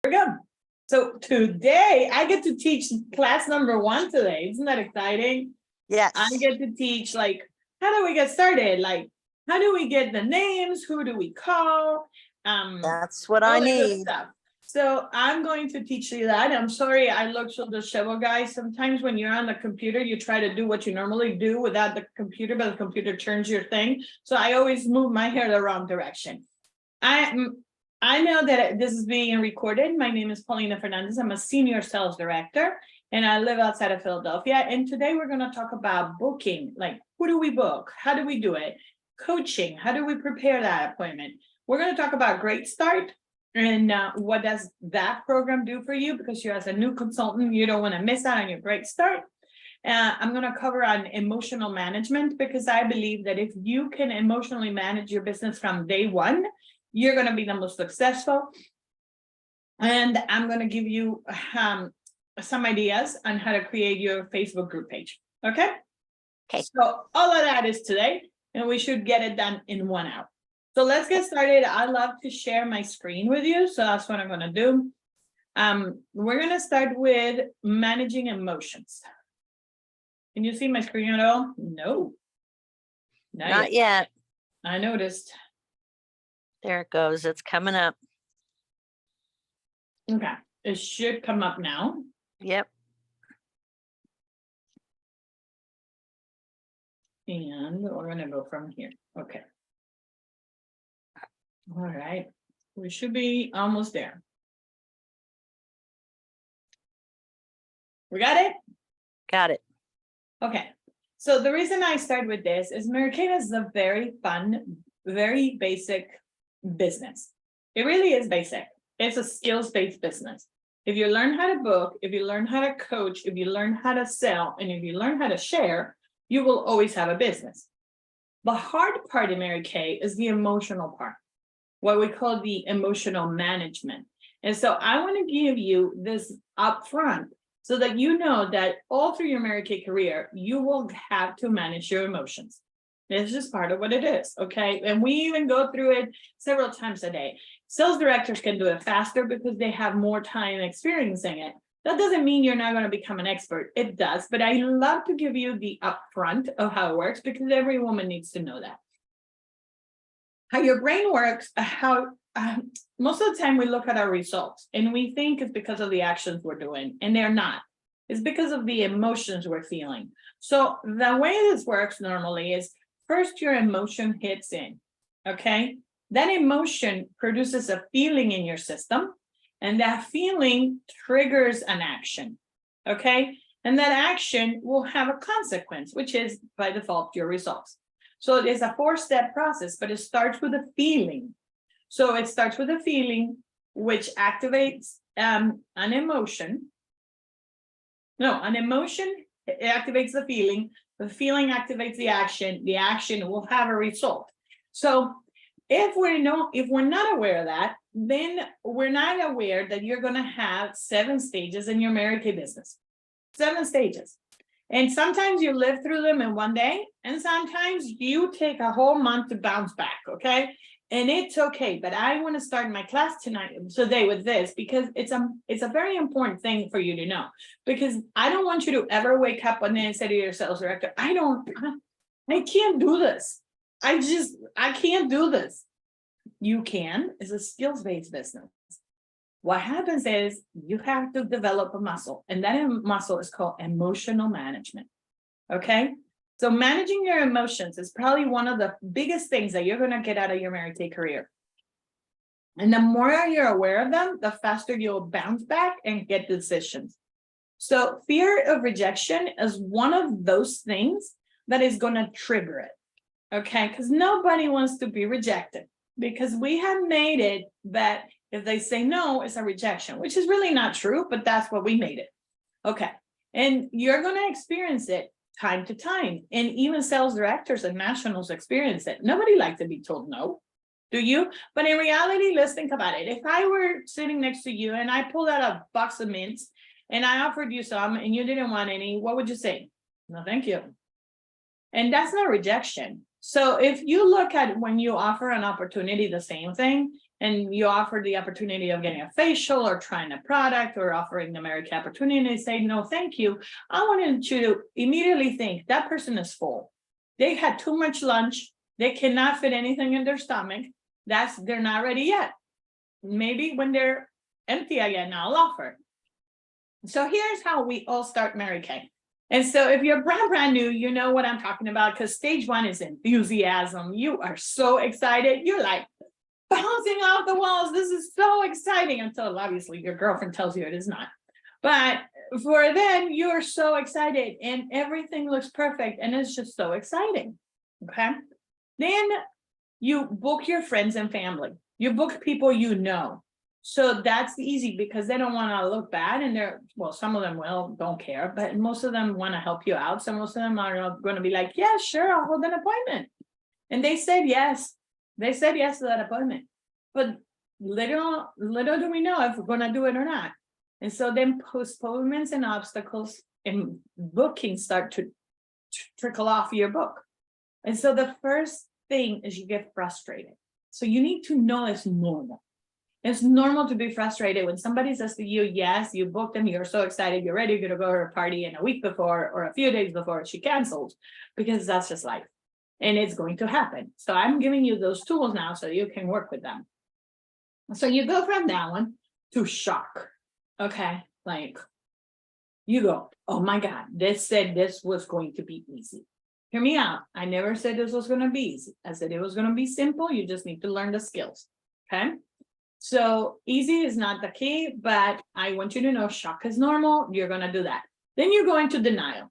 we go. So today I get to teach class number 1 today. Isn't that exciting? Yes. I get to teach, like, how do we get started? Like, how do we get the names? Who do we call? That's what all I that good need. stuff. So I'm going to teach you that. I'm sorry I look so disheveled, guys. Sometimes when you're on the computer, you try to do what you normally do without the computer, but the computer turns your thing. So I always move my hair the wrong direction. I know that this is being recorded. My name is Paulina Fernandez. I'm a senior sales director and I live outside of Philadelphia. And today we're going to talk about booking. Like, who do we book? How do we do it? Coaching. How do we prepare that appointment? We're going to talk about Great Start and what does that program do for you? Because you're as a new consultant, you don't want to miss out on your Great Start. I'm going to cover on emotional management because I believe that if you can emotionally manage your business from day one, you're going to be the most successful. And I'm going to give you some ideas on how to create your Facebook group page. Okay. So all of that is today, and we should get it done in 1 hour. So let's get started. I love to share my screen with you. So that's what I'm going to do. We're going to start with managing emotions. Can you see my screen at all? No. Not yet. I noticed. There it goes. It's coming up. Okay. It should come up now. Yep. And we're going to go from here. Okay. All right. We should be almost there. We got it? Got it. Okay. So the reason I start with this is Mary Kay is a very fun, very basic business. It really is basic. It's a skills-based business. If you learn how to book, if you learn how to coach, if you learn how to sell, and if you learn how to share, you will always have a business. The hard part in Mary Kay is the emotional part, what we call the emotional management. And so I want to give you this upfront so that you know that all through your Mary Kay career, you will have to manage your emotions. It's just part of what it is, okay? And we even go through it several times a day. Sales directors can do it faster because they have more time experiencing it. That doesn't mean you're not going to become an expert. It does, but I love to give you the upfront of how it works because every woman needs to know that. How your brain works, most of the time we look at our results and we think it's because of the actions we're doing, and they're not. It's because of the emotions we're feeling. So the way this works normally is first your emotion hits in, okay? That emotion produces a feeling in your system, and that feeling triggers an action, okay? And that action will have a consequence, which is by default your results. So it is a 4-step process, but it starts with a feeling. So it starts with a feeling, which activates an emotion. No, an emotion, it activates the feeling activates the action will have a result. So if we're not aware of that, then we're not aware that you're going to have 7 stages in your Mary Kay business. 7 stages. And sometimes you live through them in 1 day, and sometimes you take a whole month to bounce back, okay? And it's okay, but I want to start my class today with this because it's a very important thing for you to know. Because I don't want you to ever wake up one day and say to your sales director, I can't do this. I can't do this. You can. It's a skills-based business. What happens is you have to develop a muscle, and that muscle is called emotional management. Okay. So managing your emotions is probably one of the biggest things that you're going to get out of your Mary Kay career. And the more you're aware of them, the faster you'll bounce back and get decisions. So fear of rejection is one of those things that is going to trigger it. Okay. Because nobody wants to be rejected, because we have made it that if they say no, it's a rejection, which is really not true, but that's what we made it. Okay. And you're going to experience it time to time. And even sales directors and nationals experience it. Nobody likes to be told no. Do you? But in reality, let's think about it. If I were sitting next to you and I pulled out a box of mints and I offered you some and you didn't want any, what would you say? No, thank you. And that's not rejection. So if you look at when you offer an opportunity, the same thing, and you offer the opportunity of getting a facial or trying a product or offering the Mary Kay opportunity, and they say, no, thank you. I wanted you to immediately think that person is full. They had too much lunch. They cannot fit anything in their stomach. They're not ready yet. Maybe when they're empty again, I'll offer. So here's how we all start Mary Kay. And so if you're brand new, you know what I'm talking about, because stage one is enthusiasm. You are so excited. You're like bouncing off the walls. This is so exciting, until obviously your girlfriend tells you it is not. But for then, you're so excited and everything looks perfect and it's just so exciting. Okay. Then you book your friends and family. You book people you know. So that's easy because they don't want to look bad, and some of them don't care, but most of them want to help you out. So most of them are going to be like, yeah, sure, I'll hold an appointment. And they said yes. They said yes to that appointment. But little do we know if we're going to do it or not. And so then postponements and obstacles in booking start to trickle off your book. And so the first thing is you get frustrated. So you need to know it's normal. It's normal to be frustrated when somebody says to you, yes, you booked them, you're so excited, you're ready to go to her party, and a week before or a few days before she canceled, because that's just life and it's going to happen. So I'm giving you those tools now so you can work with them. So you go from that one to shock. Okay, like you go, oh my God, this said this was going to be easy. Hear me out. I never said this was going to be easy. I said it was going to be simple. You just need to learn the skills. Okay. So easy is not the key, but I want you to know shock is normal. You're going to do that. Then you go into denial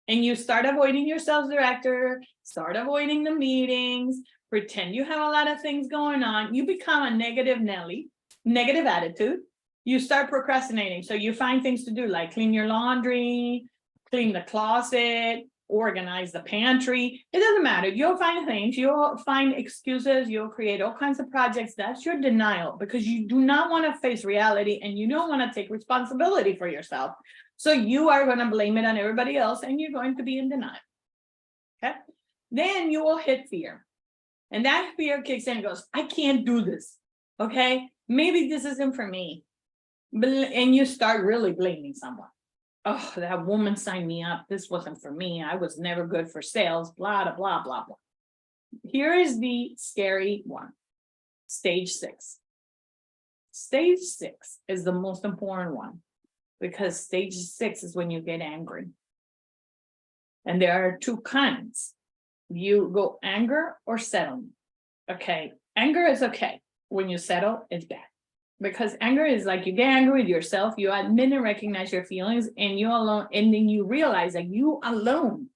and you start avoiding your sales director, start avoiding the meetings, pretend you have a lot of things going on. You become a negative Nelly, negative attitude. You start procrastinating. So you find things to do like clean your laundry, clean the closet, organize the pantry. It doesn't matter. You'll find things, you'll find excuses, you'll create all kinds of projects. That's your denial, because you do not want to face reality and you don't want to take responsibility for yourself. So you are going to blame it on everybody else and you're going to be in denial. Okay. Then you will hit fear. And that fear kicks in and goes, I can't do this. Okay. Maybe this isn't for me. And you start really blaming someone. Oh, that woman signed me up. This wasn't for me. I was never good for sales, blah, blah, blah, blah, blah. Here is the scary one. Stage 6. Stage 6 is the most important one, because stage 6 is when you get angry. And there are two kinds. You go anger or settlement. Okay. Anger is okay. When you settle, it's bad. Because anger is like you get angry with yourself, you admit and recognize your feelings, and you alone, and then you realize that you alone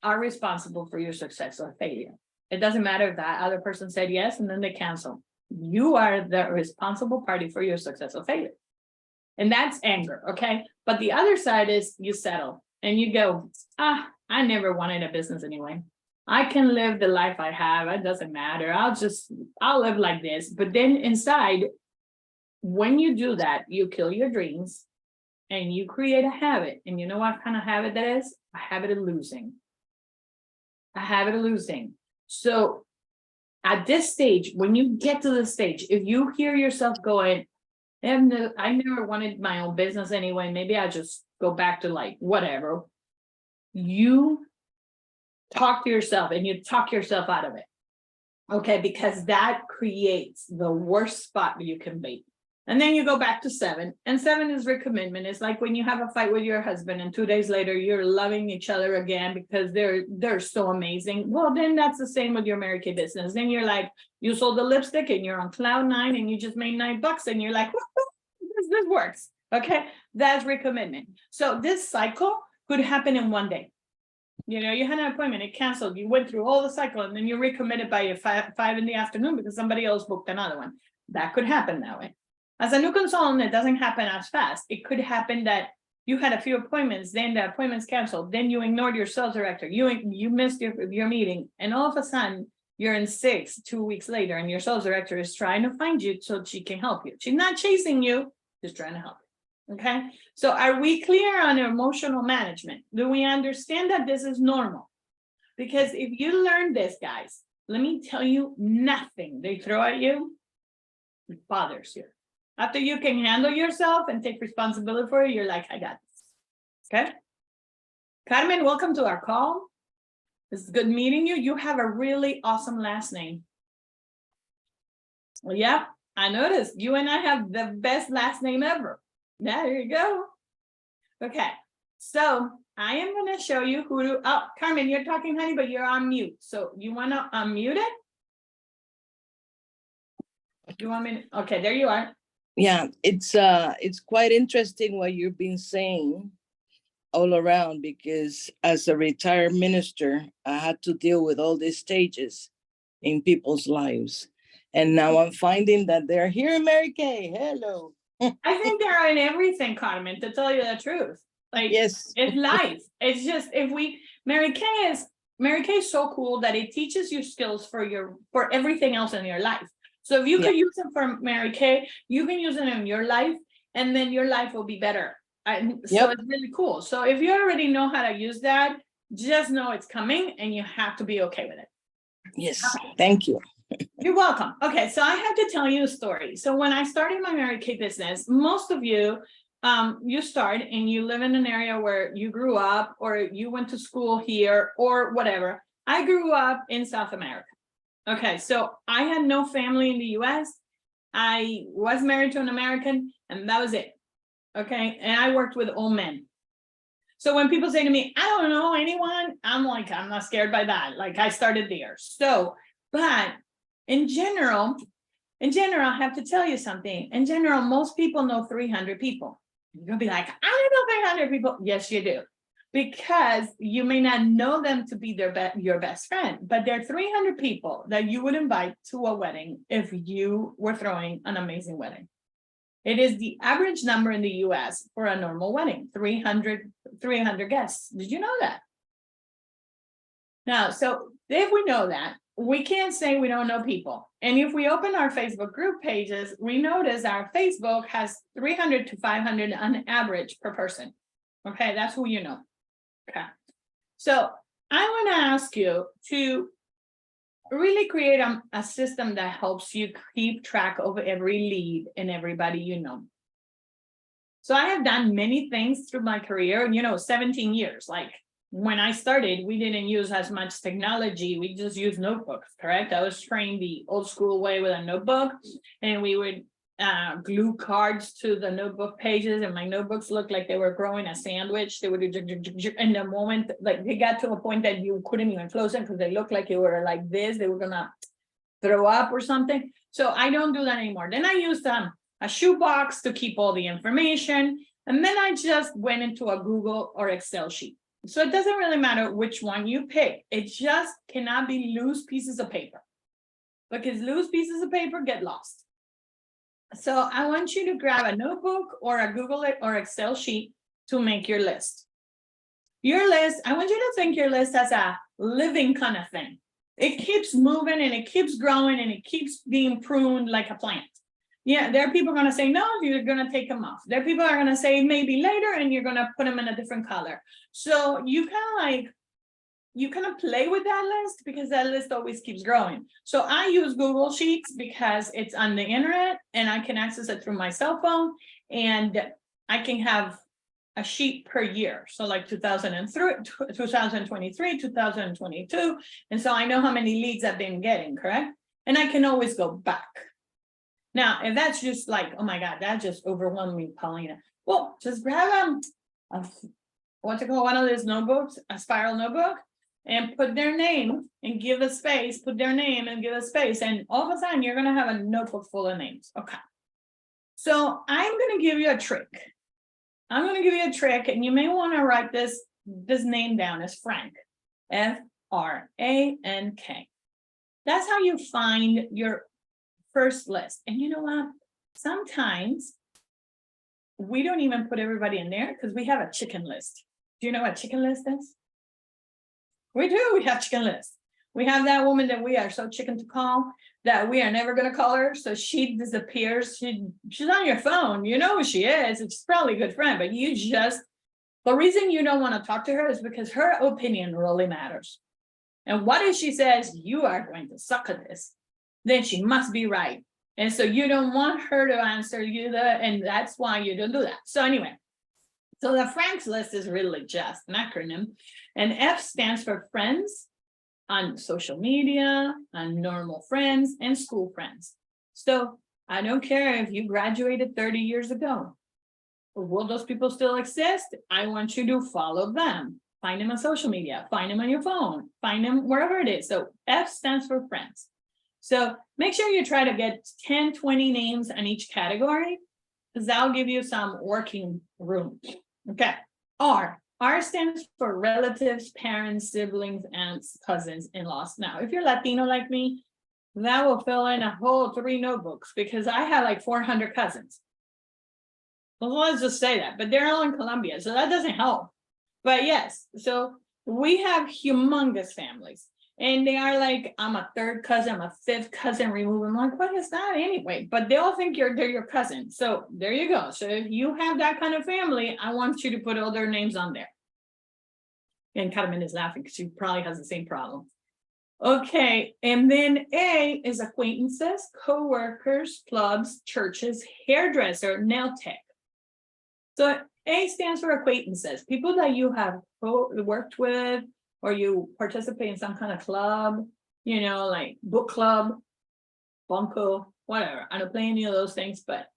are responsible for your success or failure. It doesn't matter if that other person said yes and then they cancel. You are the responsible party for your success or failure. And that's anger, okay? But the other side is you settle and you go, I never wanted a business anyway. I can live the life I have. It doesn't matter. I'll live like this. But then inside, when you do that, you kill your dreams and you create a habit. And you know what kind of habit that is? A habit of losing. A habit of losing. So at this stage, when you get to this stage, if you hear yourself going, I never wanted my own business anyway, maybe I'll just go back to like whatever. You talk to yourself and you talk yourself out of it. Okay, because that creates the worst spot you can be. And then you go back to 7, and 7 is recommitment. It's like when you have a fight with your husband and 2 days later you're loving each other again because they're so amazing. Well, then that's the same with your Mary Kay business. Then you're like, you sold the lipstick and you're on cloud 9 and you just made $9 and you're like, this works. Okay, that's recommitment. So this cycle could happen in one day. You know, you had an appointment, it canceled, you went through all the cycle, and then you recommitted by 5 in the afternoon because somebody else booked another one. That could happen that way. As a new consultant, it doesn't happen as fast. It could happen that you had a few appointments, then the appointment's canceled, then you ignored your sales director, you missed your meeting, and all of a sudden you're in 6 2 weeks later, and your sales director is trying to find you so she can help you. She's not chasing you, she's trying to help you. Okay, so are we clear on emotional management? Do we understand that this is normal? Because if you learn this, guys, let me tell you, nothing they throw at you bothers you. After you can handle yourself and take responsibility for it, you're like, I got this. Okay. Carmen, welcome to our call. It's good meeting you. You have a really awesome last name. Well, yeah, I noticed you and I have the best last name ever. There you go. Okay, so I am going to show you who to, oh, Carmen, you're talking, honey, but you're on mute. So you want to unmute it? You want me to, okay, there you are. Yeah, it's quite interesting what you've been saying all around, because as a retired minister, I had to deal with all these stages in people's lives. And now I'm finding that they're here in Mary Kay. Hello. I think they're in everything, Carmen, to tell you the truth. Like, Yes. it's life. It's just, if we, Mary Kay is so cool that it teaches you skills for everything else in your life. So if you could use it for Mary Kay, you can use it in your life, and then your life will be better. So it's really cool. So if you already know how to use that, just know it's coming and you have to be okay with it. Yes, thank you. You're welcome. Okay, so I have to tell you a story. So when I started my Mary Kay business, most of you, you start and you live in an area where you grew up, or you went to school here, or whatever. I grew up in South America. Okay, so I had no family in the US. I was married to an American, and that was it. Okay, and I worked with old men. So when people say to me, I don't know anyone, I'm like, I'm not scared by that. Like, I started there. So, but in general, I have to tell you something. In general, most people know 300 people. You're gonna be like, I don't know 300 people. Yes, you do. Because you may not know them to be your best friend, but there are 300 people that you would invite to a wedding if you were throwing an amazing wedding. It is the average number in the US for a normal wedding, 300 guests. Did you know that? Now, so if we know that, we can't say we don't know people. And if we open our Facebook group pages, we notice our Facebook has 300 to 500 on average per person. Okay, that's who you know. Okay, so I want to ask you to really create a system that helps you keep track of every lead and everybody you know. So I have done many things through my career, 17 years. Like, when I started, we didn't use as much technology. We just used notebooks, correct? I was trained the old school way with a notebook, and we would glue cards to the notebook pages, and my notebooks looked like they were growing a sandwich. They would do, and the moment, like, they got to a point that you couldn't even close them because they looked like you were like this, they were gonna throw up or something. So I don't do that anymore. Then I used a shoebox to keep all the information, and then I just went into a Google or Excel sheet. So it doesn't really matter which one you pick. It just cannot be loose pieces of paper, because loose pieces of paper get lost. So I want you to grab a notebook or a Google or Excel sheet to make your list. Your list, I want you to think your list as a living kind of thing. It keeps moving and it keeps growing and it keeps being pruned like a plant. Yeah, there are people going to say no, you're going to take them off. There are people are going to say maybe later, and you're going to put them in a different color. So you kind of play with that list, because that list always keeps growing. So I use Google Sheets because it's on the internet and I can access it through my cell phone, and I can have a sheet per year. So like 2003, 2023, 2022. And so I know how many leads I've been getting, correct? And I can always go back. Now, if that's just like, oh my God, that just overwhelmed me, Paulina. Well, just grab what's it called? One of those notebooks, a spiral notebook, and put their name and give a space, put their name and give a space. And all of a sudden you're going to have a notebook full of names. Okay. So I'm going to give you a trick. I'm going to give you a trick, and you may want to write this name down as Frank, F-R-A-N-K. That's how you find your first list. And you know what? Sometimes we don't even put everybody in there because we have a chicken list. Do you know what chicken list is? We do. We have chicken lists. We have that woman that we are so chicken to call that we are never going to call her. So she disappears. She's on your phone. You know who she is. It's probably a good friend, but the reason you don't want to talk to her is because her opinion really matters. And what if she says, you are going to suck at this? Then she must be right. And so you don't want her to answer you and that's why you don't do that. So anyway, so the Frank's list is really just an acronym. And F stands for friends on social media, on normal friends, and school friends. So I don't care if you graduated 30 years ago. Will those people still exist? I want you to follow them. Find them on social media, find them on your phone, find them wherever it is. So F stands for friends. So make sure you try to get 10, 20 names on each category, because that'll give you some working room. Okay. R stands for relatives, parents, siblings, aunts, cousins, in-laws. Now, if you're Latino like me, that will fill in a whole 3 notebooks because I have like 400 cousins. Well, let's just say that, but they're all in Colombia, so that doesn't help. But yes, so we have humongous families. And they are like, I'm a 3rd cousin, I'm a 5th cousin removed. I'm like, what is that anyway? But they all think they're your cousin. So there you go. So if you have that kind of family, I want you to put all their names on there. And Carmen is laughing because she probably has the same problem. Okay, and then A is acquaintances, co-workers, clubs, churches, hairdresser, nail tech. So A stands for acquaintances, people that you have worked with, or you participate in some kind of club, you know, like book club, bunco, whatever. I don't play any of those things, but,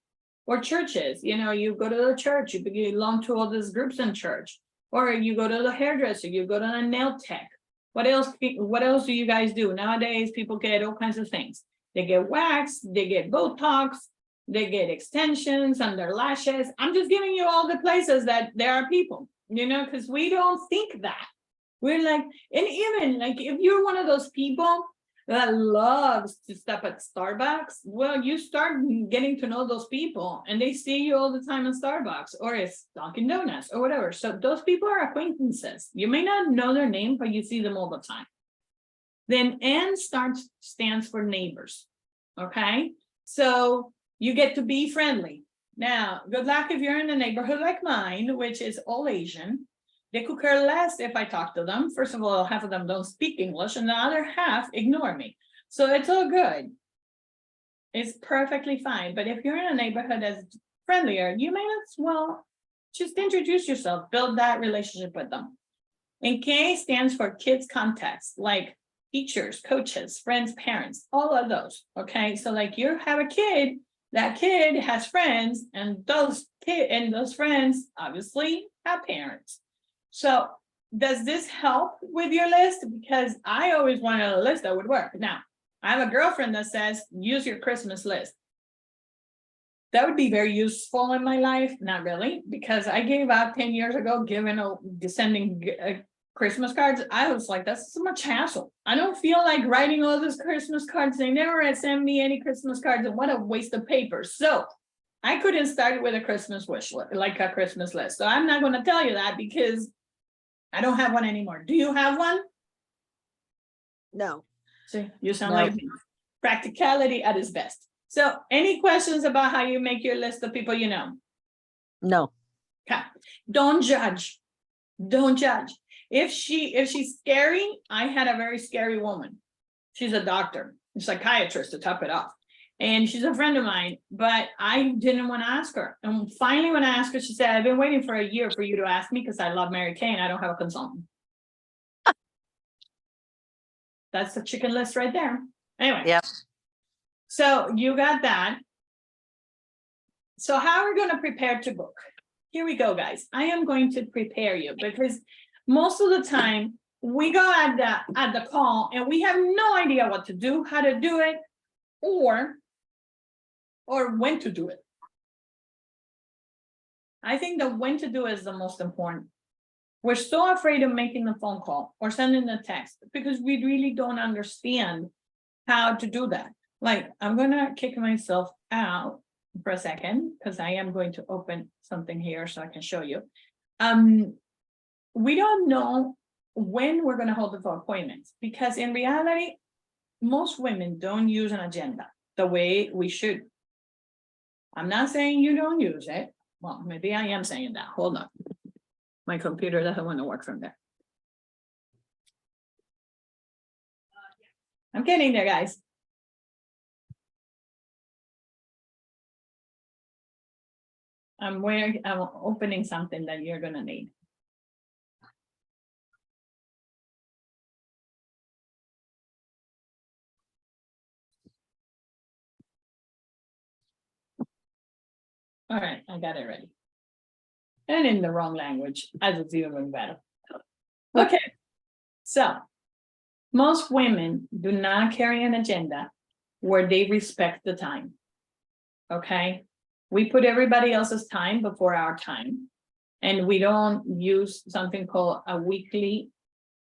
or churches, you know, you go to the church, you belong to all these groups in church, or you go to the hairdresser, you go to the nail tech. What else do you guys do? Nowadays, people get all kinds of things. They get wax, they get Botox, they get extensions on their lashes. I'm just giving you all the places that there are people, you know, because we don't think that. We're like, and even like if you're one of those people that loves to stop at Starbucks, well, you start getting to know those people and they see you all the time in Starbucks or it's Dunkin' Donuts or whatever. So those people are acquaintances. You may not know their name, but you see them all the time. Then N stands for neighbors. Okay, so you get to be friendly. Now, good luck if you're in a neighborhood like mine, which is all Asian. They could care less if I talk to them. First of all, half of them don't speak English and the other half ignore me. So it's all good. It's perfectly fine. But if you're in a neighborhood that's friendlier, you may as well just introduce yourself, build that relationship with them. And K stands for kids contacts, like teachers, coaches, friends, parents, all of those. Okay, so like you have a kid, that kid has friends, and those friends obviously have parents. So does this help with your list? Because I always wanted a list that would work. Now, I have a girlfriend that says, use your Christmas list. That would be very useful in my life. Not really, because I gave up 10 years ago, sending Christmas cards. I was like, that's so much hassle. I don't feel like writing all those Christmas cards. They never send me any Christmas cards, and what a waste of paper. So I couldn't start with a Christmas wish list, like a Christmas list. So I'm not going to tell you that because I don't have one anymore. Do you have one? No. See, you sound No. like me. Practicality at its best. So any questions about how you make your list of people you know? No. Okay. Don't judge. Don't judge. If she's scary, I had a very scary woman. She's a doctor, a psychiatrist to top it off. And she's a friend of mine, but I didn't want to ask her. And finally, when I asked her, she said, I've been waiting for a year for you to ask me because I love Mary Kay and I don't have a consultant. That's the chicken list right there. Anyway. Yep. So you got that. So how are we going to prepare to book? Here we go, guys. I am going to prepare you because most of the time we go at the call and we have no idea what to do, how to do it, or when to do it. I think the when to do is the most important. We're so afraid of making the phone call or sending the text because we really don't understand how to do that. Like, I'm gonna kick myself out for a second because I am going to open something here so I can show you. We don't know when we're gonna hold the phone appointments because in reality, most women don't use an agenda the way we should. I'm not saying you don't use it. Well, maybe I am saying that. Hold on. My computer doesn't want to work from there. I'm getting there, guys. I'm opening something that you're gonna need. All right, I got it ready. And in the wrong language, as it's even better. Okay, so most women do not carry an agenda where they respect the time. Okay, we put everybody else's time before our time. And we don't use something called a weekly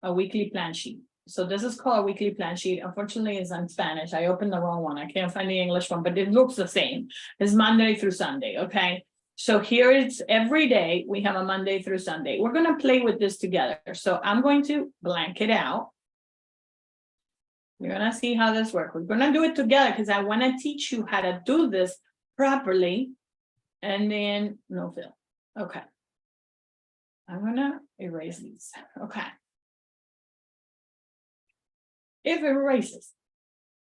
plan sheet. So this is called a weekly plan sheet. Unfortunately, it's in Spanish. I opened the wrong one. I can't find the English one, but it looks the same. It's Monday through Sunday, okay? So here it's every day, we have a Monday through Sunday. We're gonna play with this together. So I'm going to blank it out. You're gonna see how this works. We're gonna do it together because I wanna teach you how to do this properly. And then no fill, okay. I'm gonna erase these, okay. If it erases,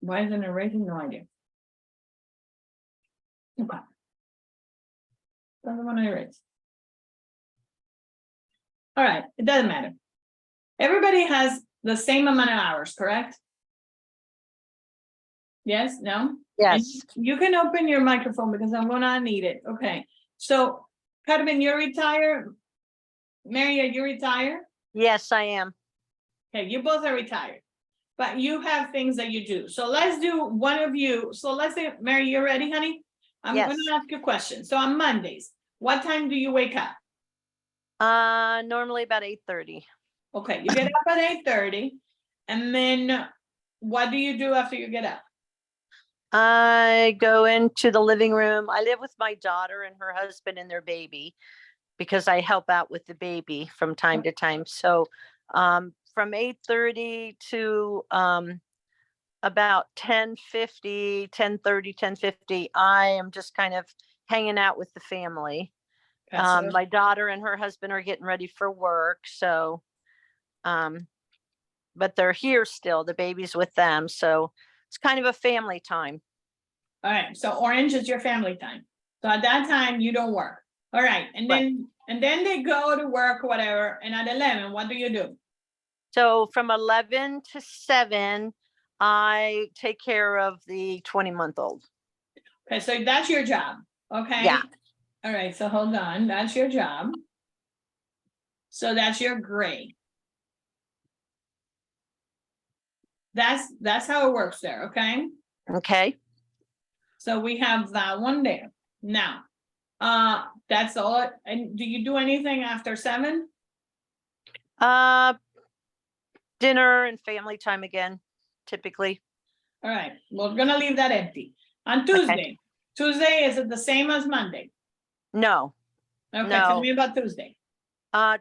why isn't it erasing? No idea. Okay. Doesn't want to erase. All right, it doesn't matter. Everybody has the same amount of hours, correct? Yes, no? Yes, And you can open your microphone because I'm gonna need it, okay. So, Carmen, you're retired? Maria, you retired? yes, I am. Okay, you both are retired, but you have things that you do. So let's do one of you. So let's say, Mary, you ready, honey? I'm Yes. gonna ask you a question. So on Mondays, what time do you wake up? Normally about 8:30. Okay, you get up at 8:30, and then what do you do after you get up? I go into the living room. I live with my daughter and her husband and their baby because I help out with the baby from time to time. So from 8:30 to about 10:50, 10:30, 10:50, I am just kind of hanging out with the family. Okay, so- My daughter and her husband are getting ready for work, so but they're here still. The baby's with them, so it's kind of a family time. All right, so orange is your family time. So at that time, you don't work. All right, and then they go to work or whatever, and at 11, what do you do? So from 11 to 7, I take care of the 20-month-old. Okay, so that's your job, okay? Yeah. All right, so hold on, that's your job. So that's your grade. That's how it works there, okay? Okay. So we have that one there. Now, that's all. And do you do anything after 7? Dinner and family time again, typically. All right, we're gonna leave that empty. On Tuesday, Tuesday, is it the same as Monday? No. Okay, tell No. me about Tuesday.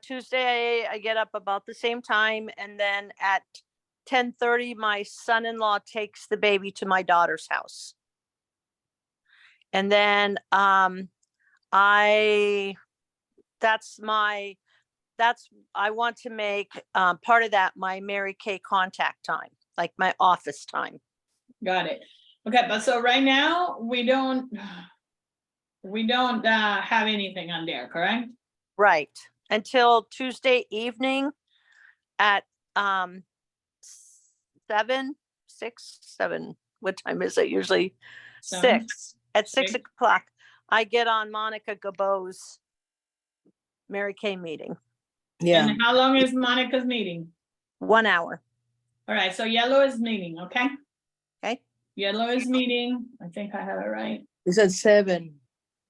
Tuesday, I get up about the same time, and then at 10:30, my son-in-law takes the baby to my daughter's house. And then I want to make part of that my Mary Kay contact time, like my office time. Got it. Okay, but so right now, we don't have anything on there, correct? Right. Until Tuesday evening at 7, 6, 7. What time is it usually? 6. At 6 Six. o'clock, I get on Monica Gabot's Mary Kay meeting. Yeah, And how long is Monica's meeting? 1 hour. All right, so yellow is meeting, okay? Okay. Yellow is meeting. I think I have it right. it's at 7.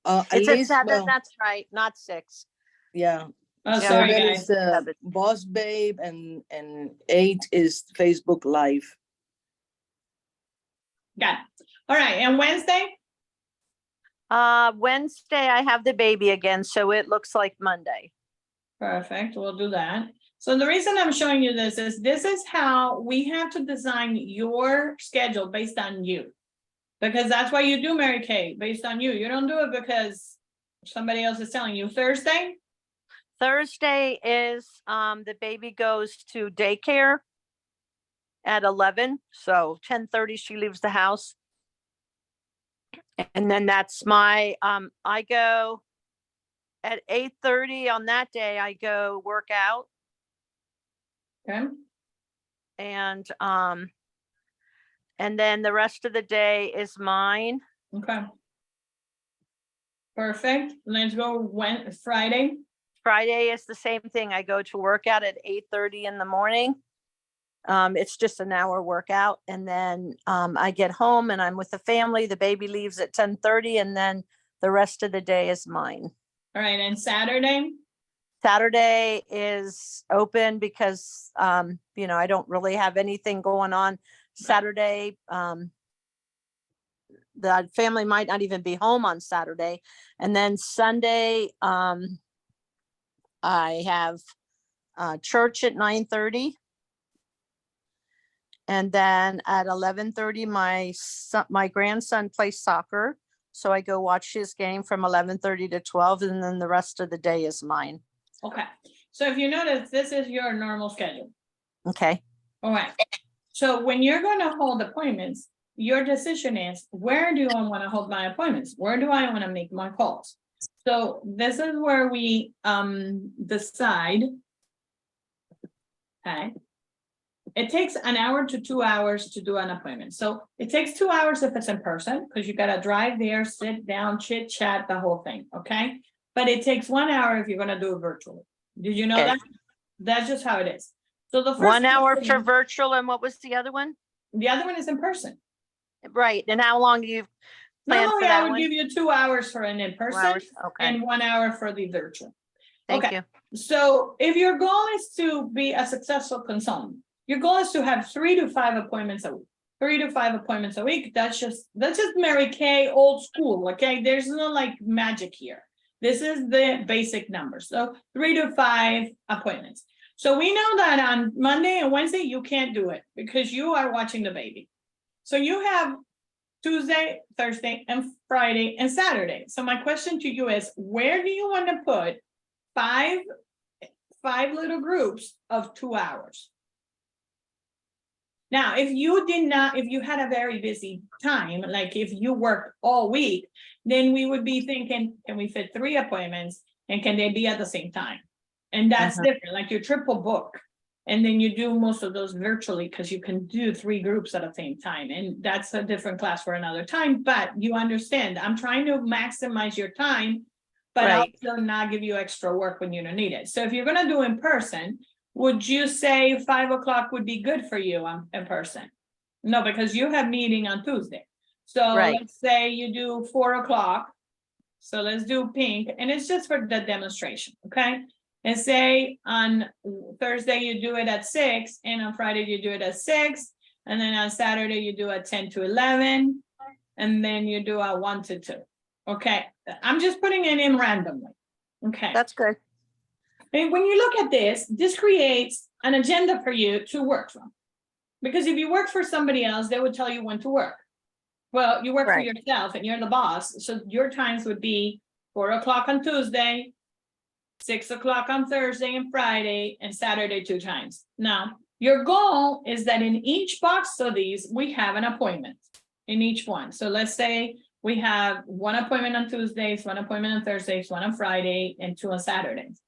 At It's at least, 7. well, That's right. Not 6. yeah. Oh, Yeah, sorry, 7 guys. is the 7. Boss Babe, and 8 is Facebook Live. Got it. All right, and Wednesday? Wednesday, I have the baby again, so it looks like Monday. Perfect, we'll do that. So the reason I'm showing you this is how we have to design your schedule based on you. Because that's why you do Mary Kay, based on you. You don't do it because somebody else is telling you. Thursday? Thursday is the baby goes to daycare. at 11, so 10:30 she leaves the house. And then that's my, I go at 8:30 on that day, I go work out Okay, and then the rest of the day is mine. okay. Perfect. Let's go Friday. Friday is the same thing. I go to workout at 8:30 in the morning. It's just an hour workout, and then I get home and I'm with the family. The baby leaves at 10:30, and then the rest of the day is mine. All right, and Saturday? Saturday is open because I don't really have anything going on. Saturday, the family might not even be home on Saturday. And then Sunday, I have church at 9:30. And then at 11:30, my grandson plays soccer. So I go watch his game from 11:30 to 12, and then the rest of the day is mine. Okay, so if you notice, this is your normal schedule. Okay. All right. So when you're gonna hold appointments, your decision is, where do I wanna hold my appointments? Where do I wanna make my calls? So this is where we decide. Okay. It takes an hour to 2 hours to do an appointment. So it takes 2 hours if it's in person, because you gotta drive there, sit down, chit chat, the whole thing, okay? But it takes 1 hour if you're gonna do it virtually. Did you know Okay. that? That's just how it is. So the first 1 hour question- for virtual, and what was the other one? The other one is in person. Right, and how long do you plan for Normally, I that would one? give you 2 hours for an 2 in-person hours? Okay, and 1 hour for the virtual. thank okay. you. So if your goal is to be a successful consultant, your goal is to have 3 to 5 appointments a week. 3 to 5 appointments a week. That's just Mary Kay old school. Okay, there's no like magic here. This is the basic number. So 3 to 5 appointments. So we know that on Monday and Wednesday you can't do it because you are watching the baby. So you have Tuesday, Thursday, and Friday and Saturday. So my question to you is, where do you want to put five little groups of 2 hours? Now, if you had a very busy time, like if you work all week, then we would be thinking, can we fit 3 appointments and can they be at the same time? And that's different, like you triple book. And then you do most of those virtually because you can do 3 groups at the same time. And that's a different class for another time, but you understand, I'm trying to maximize your time, but Right. also not give you extra work when you don't need it. So if you're gonna do in person, would you say 5 o'clock would be good for you in person? No, because you have meeting on Tuesday. So Right. let's say you do 4 o'clock. So let's do pink, and it's just for the demonstration, okay? And say on Thursday you do it at 6, and on Friday you do it at 6, and then on Saturday you do a 10 to 11, and then you do a 1 to 2. Okay, I'm just putting it in randomly. Okay. That's good. And when you look at this creates an agenda for you to work from. Because if you work for somebody else, they would tell you when to work. Well, you work for Right. yourself and you're the boss. So your times would be 4 o'clock on Tuesday, 6 o'clock on Thursday and Friday, and Saturday 2 times. Now, your goal is that in each box of these, we have an appointment in each one. So let's say we have 1 appointment on Tuesdays, 1 appointment on Thursdays, 1 on Friday, and 2 on Saturdays.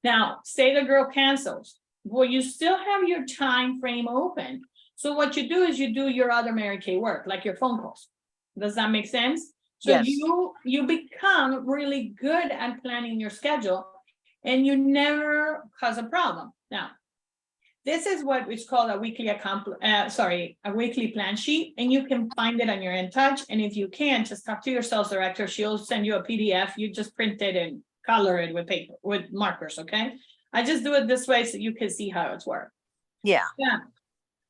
Now, say the girl cancels. Well, you still have your time frame open. So what you do is you do your other Mary Kay work, like your phone calls. Does that make sense? So Yes. you become really good at planning your schedule and you never cause a problem. Now, this is what is called a weekly plan sheet, and you can find it on your InTouch. And if you can't, just talk to your sales director. She'll send you a PDF. You just print it and color it with paper, with markers, okay? I just do it this way so you can see how it's worked. Yeah. Yeah.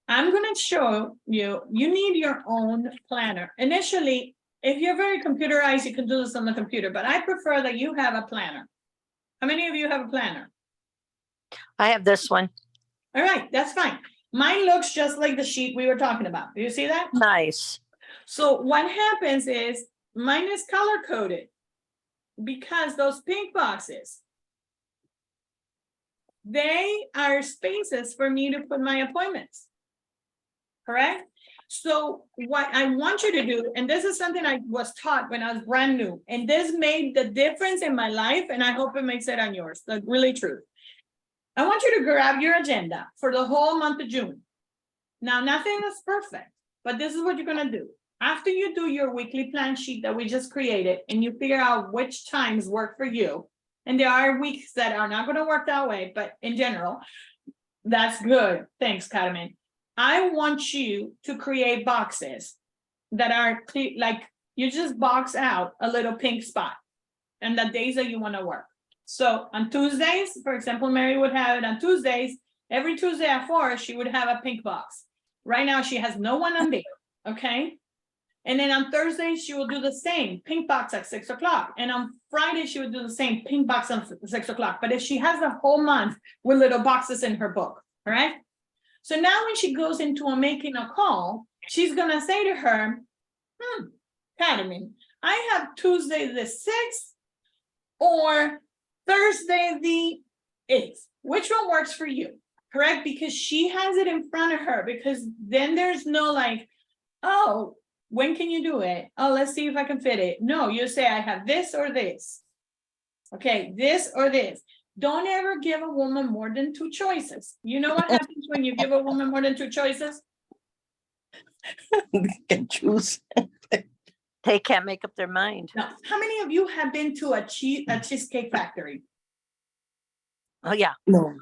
I'm gonna show you, you need your own planner. Initially, if you're very computerized, you can do this on the computer, but I prefer that you have a planner. How many of you have a planner? I have this one. All right, that's fine. Mine looks just like the sheet we were talking about. Do you see that? Nice. So what happens is mine is color coded because those pink boxes, they are spaces for me to put my appointments. correct? So what I want you to do, and this is something I was taught when I was brand new, and this made the difference in my life, and I hope it makes it on yours, like really true. I want you to grab your agenda for the whole month of June. Now, nothing is perfect, but this is what you're gonna do. After you do your weekly plan sheet that we just created, and you figure out which times work for you, and there are weeks that are not gonna work that way, but in general, that's good. Thanks, Carmen. I want you to create boxes that are clear, like you just box out a little pink spot and the days that you want to work. So on Tuesdays, for example, Mary would have it on Tuesdays. Every Tuesday at 4, she would have a pink box. Right now, she has no one on there, okay? And then on Thursdays, she will do the same pink box at 6 o'clock. And on Friday, she would do the same pink box on 6 o'clock. But if she has the whole month with little boxes in her book, all right? So now when she goes into making a call, she's gonna say to her, Carmen, I have Tuesday the 6th or Thursday the 8th. Which one works for you? Correct? Because she has it in front of her, because then there's no like, oh, when can you do it? Oh, let's see if I can fit it. No, you say I have this or this. Okay, this or this. Don't ever give a woman more than 2 choices. You know what happens when you give a woman more than 2 choices? Can choose. They can't make up their mind. Now, how many of you have been to a cheesecake factory? Oh, yeah, No.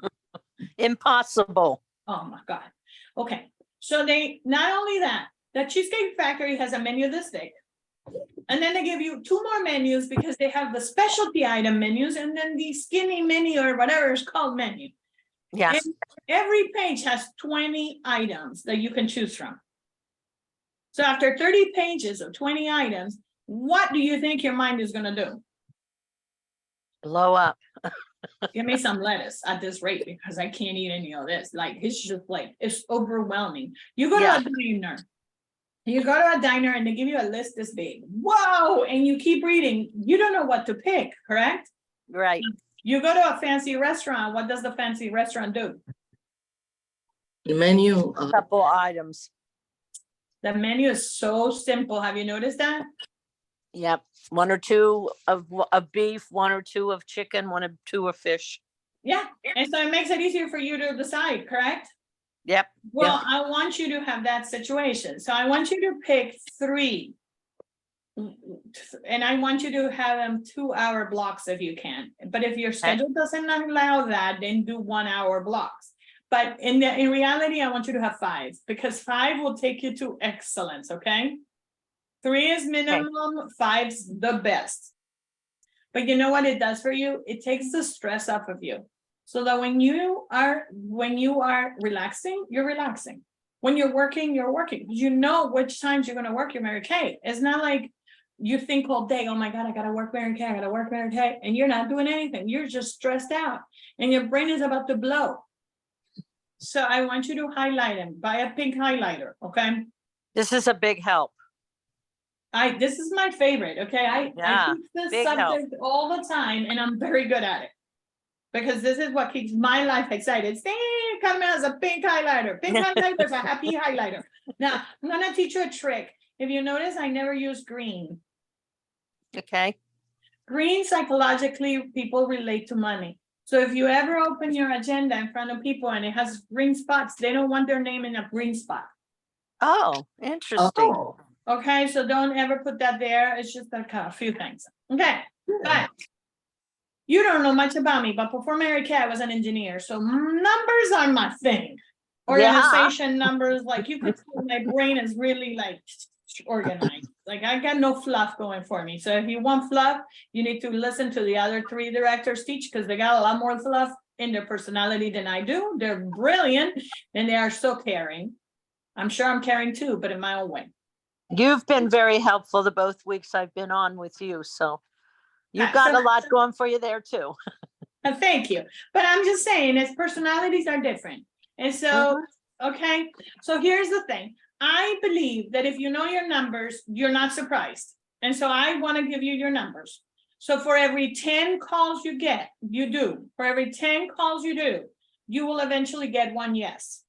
impossible. Oh my God. Okay, so they, not only that, the Cheesecake Factory has a menu this thick. And then they give you 2 more menus because they have the specialty item menus and then the skinny menu or whatever is called menu. Yes, And every page has 20 items that you can choose from. So after 30 pages of 20 items, what do you think your mind is gonna do? blow up. Give me some lettuce at this rate because I can't eat any of this. Like, it's just like, it's overwhelming. You go to Yeah. a diner. You go to a diner and they give you a list this big. Whoa! And you keep reading. You don't know what to pick, correct? Right. You go to a fancy restaurant. What does the fancy restaurant do? The menu. Couple items. The menu is so simple. Have you noticed that? Yep. 1 or 2 of beef, 1 or 2 of chicken, 1 or 2 of fish. Yeah. And so it makes it easier for you to decide, correct? Yep. Well, I want you to have that situation. So I want you to pick 3. And I want you to have them 2-hour blocks if you can. But if your schedule doesn't allow that, then do 1-hour blocks. But in reality, I want you to have 5 because 5 will take you to excellence, okay? 3 is minimum, 5's the best. But you know what it does for you? It takes the stress off of you. So that when you are relaxing, you're relaxing. When you're working, you're working. You know which times you're gonna work your Mary Kay. It's not like you think all day, oh my God, I gotta work Mary Kay, I gotta work Mary Kay, and you're not doing anything. You're just stressed out and your brain is about to blow. So I want you to highlight them. Buy a pink highlighter, okay? This is a big help. This is my favorite, okay? I teach this big help. subject all the time and I'm very good at it. Because this is what keeps my life excited. Stay, come as a pink highlighter. Pink highlighter is a happy highlighter. Now, I'm gonna teach you a trick. If you notice, I never use green. Okay. Green, psychologically, people relate to money. So if you ever open your agenda in front of people and it has green spots, they don't want their name in a green spot. Oh, interesting. Okay, so don't ever put that there. It's just like a few things. Okay, but you don't know much about me, but before Mary Kay, I was an engineer. So numbers are my thing. Organization numbers, like you could tell my brain is really like organized. Like I got no fluff going for me. So if you want fluff, you need to listen to the other 3 directors teach because they got a lot more fluff in their personality than I do. They're brilliant and they are so caring. I'm sure I'm caring too, but in my own way. You've been very helpful the both weeks I've been on with you. So you've got a lot going for you there too. Thank you. But I'm just saying, his personalities are different. And so, okay, so here's the thing. I believe that if you know your numbers, you're not surprised. And so I want to give you your numbers. So for every 10 calls you get, you do. For every 10 calls you do, you will eventually get 1 yes.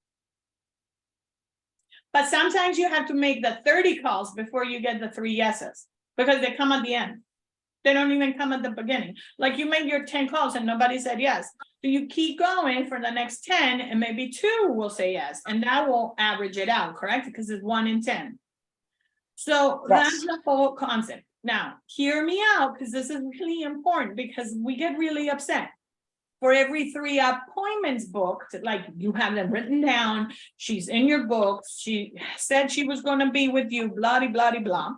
But sometimes you have to make the 30 calls before you get the 3 yeses, because they come at the end. They don't even come at the beginning. Like you make your 10 calls and nobody said yes. So you keep going for the next 10 and maybe 2 will say yes. And that will average it out, correct? Because it's 1 in 10. So that's the whole concept. Now, hear me out, because this is really important, because we get really upset. For every 3 appointments booked, like you have them written down, she's in your books, she said she was going to be with you, blah, blah, blah, blah.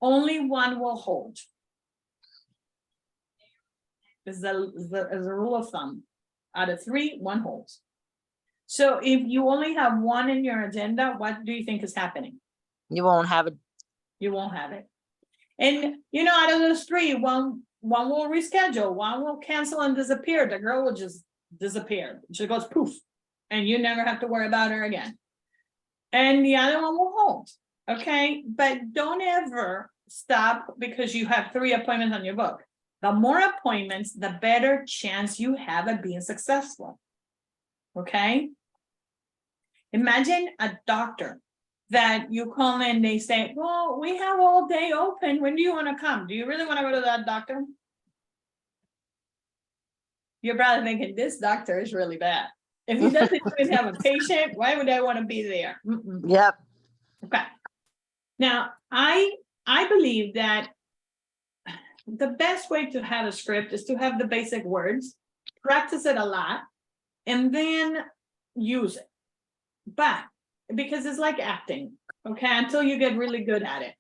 Only 1 will hold. Is the rule of thumb. Out of 3, 1 holds. So if you only have 1 in your agenda, what do you think is happening? You won't have it. You won't have it. And out of those 3, one will reschedule, 1 will cancel and disappear. The girl will just disappear. She goes poof, and you never have to worry about her again. And the other one will hold. Okay, but don't ever stop because you have 3 appointments on your book. The more appointments, the better chance you have at being successful. Okay. Imagine a doctor that you call in, they say, well, we have all day open. When do you want to come? Do you really want to go to that doctor? You're probably thinking, this doctor is really bad. If he doesn't even have a patient, why would I want to be there? Yep. Okay. Now, I believe that the best way to have a script is to have the basic words, practice it a lot, and then use it. But because it's like acting, okay, until you get really good at it.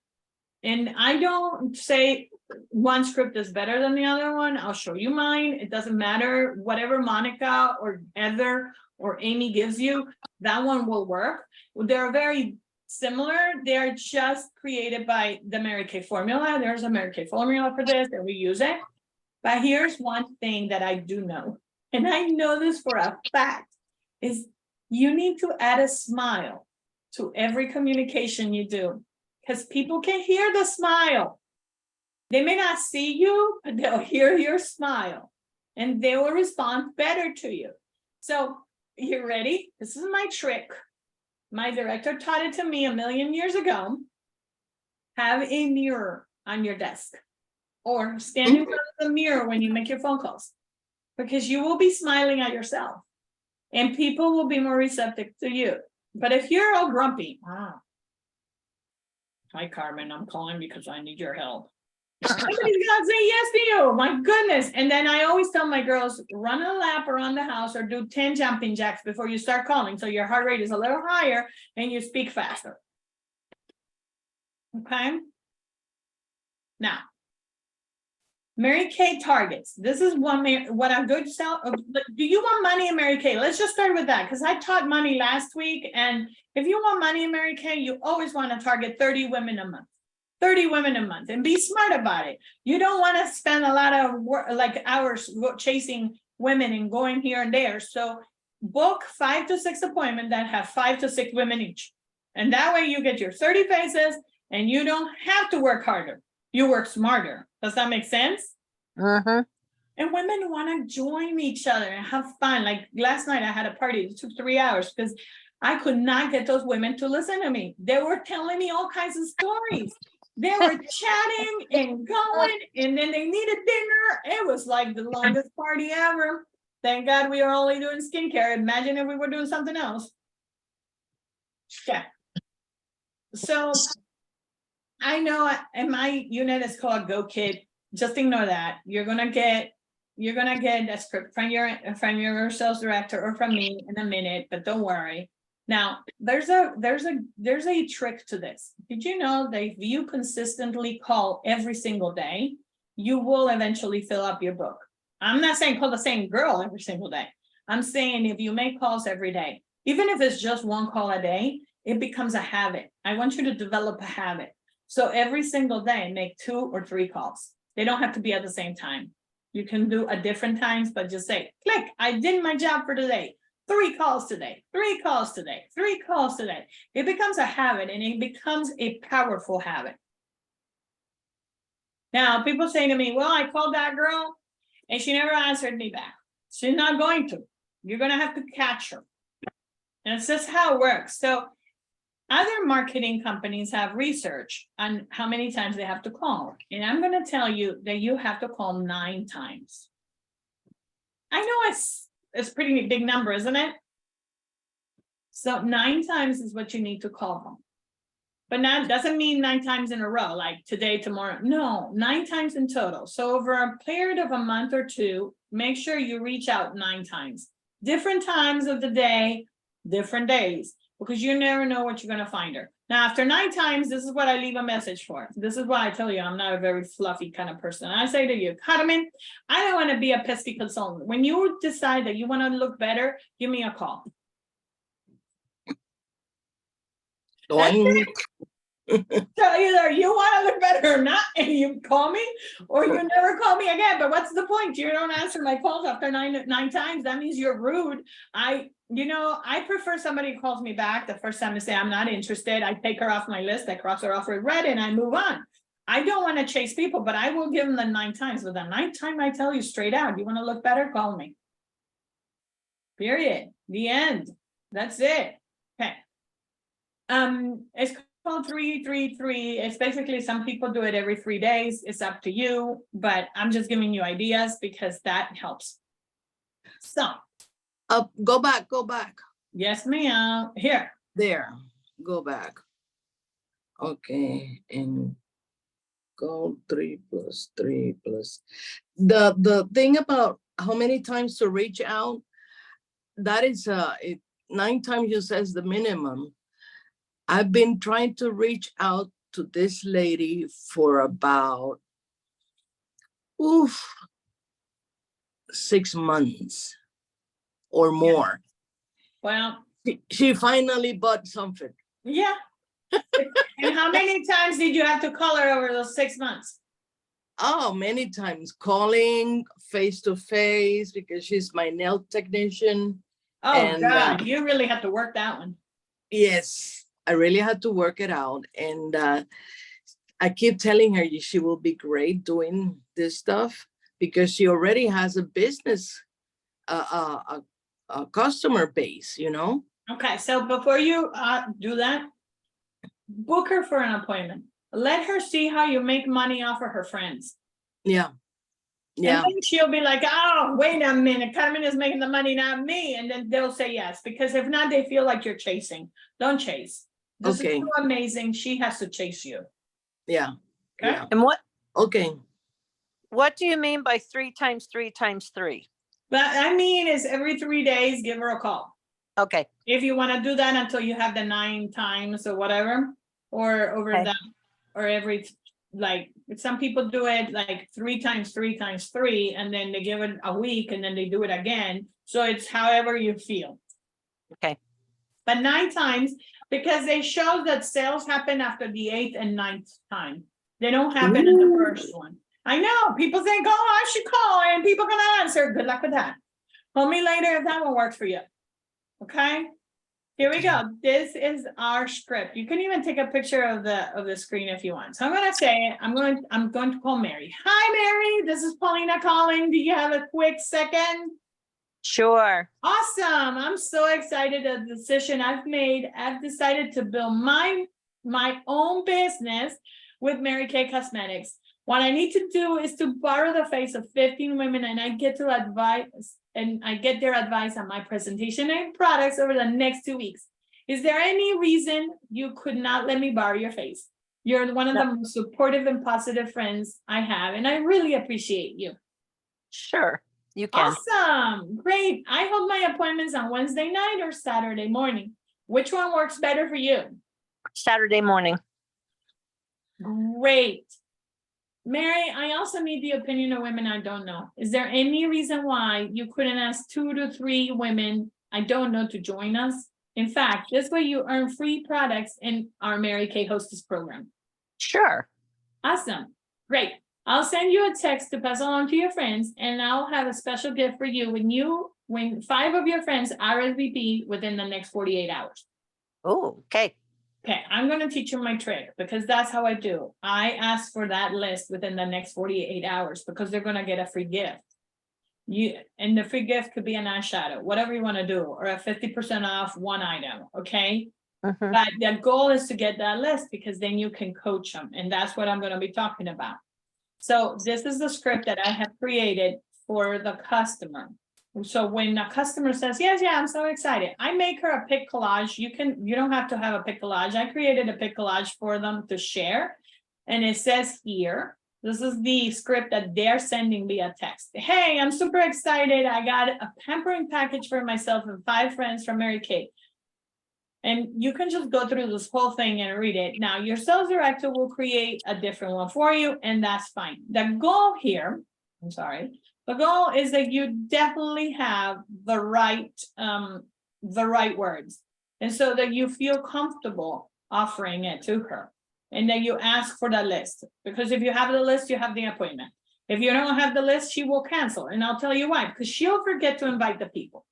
And I don't say one script is better than the other one. I'll show you mine. It doesn't matter. Whatever Monica or Heather or Amy gives you, that one will work. They're very similar. They're just created by the Mary Kay formula. There's a Mary Kay formula for this, and we use it. But here's one thing that I do know, and I know this for a fact, is you need to add a smile to every communication you do, because people can hear the smile. They may not see you, but they'll hear your smile, and they will respond better to you. So you ready? This is my trick. My director taught it to me a million years ago. Have a mirror on your desk, or stand in front of the mirror when you make your phone calls, because you will be smiling at yourself and people will be more receptive to you. But if you're all grumpy, hi Carmen, I'm calling because I need your help. Somebody's gonna say yes to you, my goodness. And then I always tell my girls, run a lap around the house or do 10 jumping jacks before you start calling, so your heart rate is a little higher and you speak faster. Okay. Now, Mary Kay targets. This is what I'm going to sell. Do you want money in Mary Kay? Let's just start with that, because I taught money last week. And if you want money in Mary Kay, you always want to target 30 women a month. 30 women a month, and be smart about it. You don't want to spend a lot of work, like hours chasing women and going here and there. So book 5 to 6 appointments that have 5 to 6 women each. And that way you get your 30 faces and you don't have to work harder. You work smarter. Does that make sense? Mm-hmm. And women want to join each other and have fun. Like last night I had a party. It took 3 hours because I could not get those women to listen to me. They were telling me all kinds of stories. They were chatting and going, and then they needed dinner. It was like the longest party ever. Thank God we are only doing skincare. Imagine if we were doing something else. Yeah. So I know, and my unit is called Go Kid. Just ignore that. You're gonna get a script from your sales director or from me in a minute, but don't worry. Now, there's a trick to this. Did you know that if you consistently call every single day, you will eventually fill up your book? I'm not saying call the same girl every single day. I'm saying if you make calls every day, even if it's just 1 call a day, it becomes a habit. I want you to develop a habit. So every single day, make 2 or 3 calls. They don't have to be at the same time. You can do at different times, but just say, click, I did my job for today. 3 calls today, 3 calls today, 3 calls today. It becomes a habit, and it becomes a powerful habit. Now, people say to me, well, I called that girl and she never answered me back. She's not going to. You're going to have to catch her. And it's just how it works. So Other marketing companies have research on how many times they have to call. And I'm gonna tell you that you have to call 9 times. I know it's pretty big number, isn't it? So 9 times is what you need to call them. But that doesn't mean 9 times in a row, like today, tomorrow. No, 9 times in total. So over a period of a month or two, make sure you reach out 9 times. Different times of the day, different days, because you never know what you're gonna find her. Now, after 9 times, this is what I leave a message for. This is why I tell you I'm not a very fluffy kind of person. I say to you, Carmen, I don't want to be a pesky consultant. When you decide that you want to look better, give me a call. Doing, So either you want to look better or not, and you call me, or you never call me again. But what's the point? You don't answer my calls after nine times. That means you're rude. I prefer somebody who calls me back the first time and say, I'm not interested. I take her off my list. I cross her off with red and I move on. I don't want to chase people, but I will give them the 9 times. But the 9th time I tell you straight out, you want to look better, call me. Period. The end. That's it. Okay. It's called 333. It's basically, some people do it every 3 days. It's up to you, but I'm just giving you ideas because that helps. So, go back. yes, ma'am. Here. There, go back. Okay, and go 3 plus 3 plus. The thing about how many times to reach out, that is 9 times you says the minimum. I've been trying to reach out to this lady for about 6 months or more. Well, She finally bought something. yeah. And how many times did you have to call her over those 6 months? Oh, many times calling face to face because she's my nail technician. Oh, And, God, you really have to work that one. Yes, I really had to work it out. And I keep telling her she will be great doing this stuff because she already has a business, a customer base, you know? Okay, so before you do that, book her for an appointment. Let her see how you make money off of her friends. Yeah. Yeah. And then she'll be like, oh, wait a minute, Carmen is making the money, not me. And then they'll say yes, because if not, they feel like you're chasing. Don't chase. This Okay. is so amazing. She has to chase you. Yeah. Okay. Yeah. And Okay. what do you mean by 3 times 3 times 3? But I mean is every 3 days, give her a call. Okay, If you want to do that until you have the 9 times or whatever, or over Okay. that, or every, like, some people do it like 3 times 3 times 3, and then they give it a week and then they do it again. So it's however you feel. okay. But 9 times, because they show that sales happen after the 8th and 9th time. They don't happen in the first one. I know, people think, oh, I should call and people gonna answer. Good luck with that. Call me later if that one works for you. Okay, here we go. This is our script. You can even take a picture of the screen if you want. So I'm gonna say, I'm going to call Mary. Hi, Mary, this is Paulina calling. Do you have a quick second? Sure. Awesome. I'm so excited at the decision I've made. I've decided to build my own business with Mary Kay Cosmetics. What I need to do is to borrow the face of 15 women, and I get to advise, and I get their advice on my presentation and products over the next 2 weeks. Is there any reason you could not let me borrow your face? You're one of the most supportive and positive friends I have, and I really appreciate you. Sure, you can. Awesome. Great. I hold my appointments on Wednesday night or Saturday morning. Which one works better for you? Saturday morning. Great. Mary, I also need the opinion of women I don't know. Is there any reason why you couldn't ask 2 to 3 women I don't know to join us? In fact, this way you earn free products in our Mary Kay Hostess program. Sure. Awesome. Great. I'll send you a text to pass along to your friends, and I'll have a special gift for you when 5 of your friends RSVP within the next 48 hours. Oh, okay. Okay, I'm going to teach you my trick because that's how I do. I ask for that list within the next 48 hours because they're going to get a free gift. And the free gift could be an eyeshadow, whatever you want to do, or a 50% off one item. Okay, Mhm. But the goal is to get that list because then you can coach them, and that's what I'm gonna be talking about. So this is the script that I have created for the customer. So when a customer says, yes, yeah, I'm so excited, I make her a pic collage. You don't have to have a pic collage. I created a pic collage for them to share. And it says here, this is the script that they're sending via text. Hey, I'm super excited. I got a pampering package for myself and 5 friends from Mary Kay. And you can just go through this whole thing and read it. Now, your sales director will create a different one for you, and that's fine. The goal here, the goal is that you definitely have the right words. And so that you feel comfortable offering it to her. And then you ask for the list, because if you have the list, you have the appointment. If you don't have the list, she will cancel. And I'll tell you why, because she'll forget to invite the people.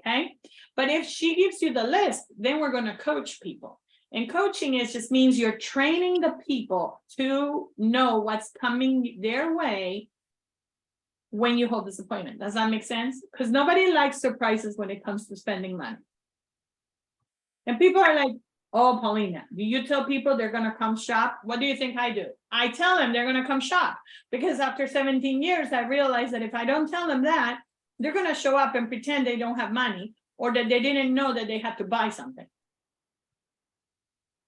Okay, but if she gives you the list, then we're going to coach people. And coaching just means you're training the people to know what's coming their way when you hold this appointment. Does that make sense? Because nobody likes surprises when it comes to spending money. And people are like, oh, Paulina, do you tell people they're going to come shop? What do you think I do? I tell them they're going to come shop, because after 17 years, I realized that if I don't tell them that, they're going to show up and pretend they don't have money, or that they didn't know that they had to buy something.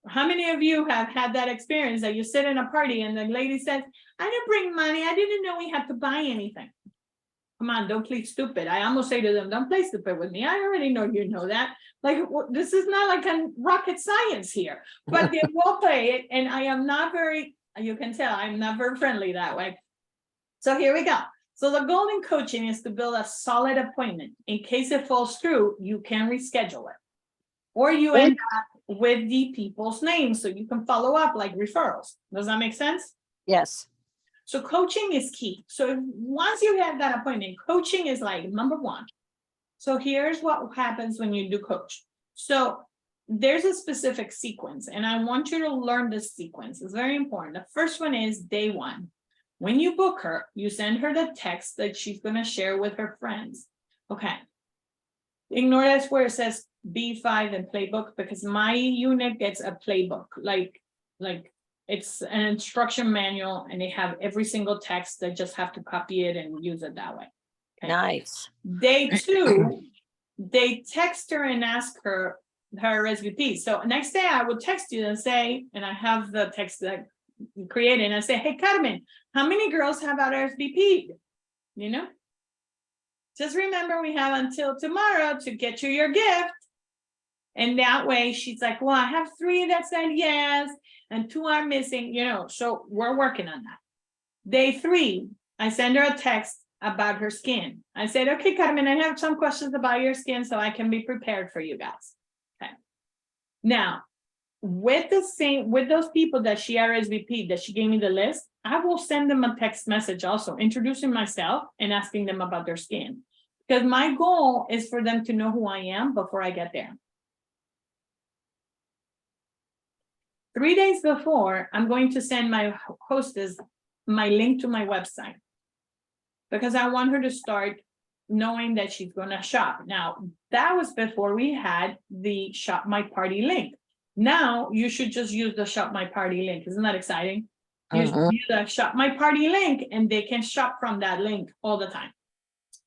How many of you have had that experience that you sit in a party and the lady says, I didn't bring money. I didn't know we had to buy anything. Come on, don't play stupid. I almost say to them, don't play stupid with me. I already know you know that. Like, this is not like a rocket science here, but they will play it. And I am not very, you can tell, I'm not very friendly that way. So here we go. So the goal in coaching is to build a solid appointment. In case it falls through, you can reschedule it. Or you end up with the people's names so you can follow up like referrals. Does that make sense? Yes. So coaching is key. So once you have that appointment, coaching is like number 1. So here's what happens when you do coach. So there's a specific sequence, and I want you to learn this sequence. It's very important. The first one is day 1. When you book her, you send her the text that she's going to share with her friends. Okay. Ignore that where it says B5 and playbook, because my unit gets a playbook. Like it's an instruction manual, and they have every single text. They just have to copy it and use it that way. Okay. Nice. Day 2, they text her and ask her RSVP. So next day I would text you and say, and I have the text that created, and I say, hey, Carmen, how many girls have RSVP'd? You know, just remember we have until tomorrow to get you your gift. And that way she's like, well, I have 3 that said yes, and 2 are missing, you know, so we're working on that. Day 3, I send her a text about her skin. I said, okay, Carmen, I have some questions about your skin so I can be prepared for you guys. Okay. Now, with those people that she RSVP'd, that she gave me the list, I will send them a text message also introducing myself and asking them about their skin, because my goal is for them to know who I am before I get there. 3 days before, I'm going to send my hostess my link to my website, because I want her to start knowing that she's going to shop. Now, that was before we had the Shop My Party link. Now you should just use the Shop My Party link. Isn't that exciting? You should use the Shop My Party link, and they can shop from that link all the time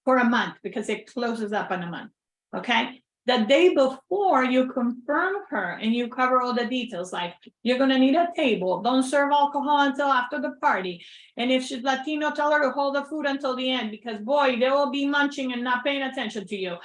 for a month, because it closes up in a month. Okay. The day before, you confirm her and you cover all the details, like you're going to need a table. Don't serve alcohol until after the party. And if she's Latino, tell her to hold the food until the end, because boy, they will be munching and not paying attention to you.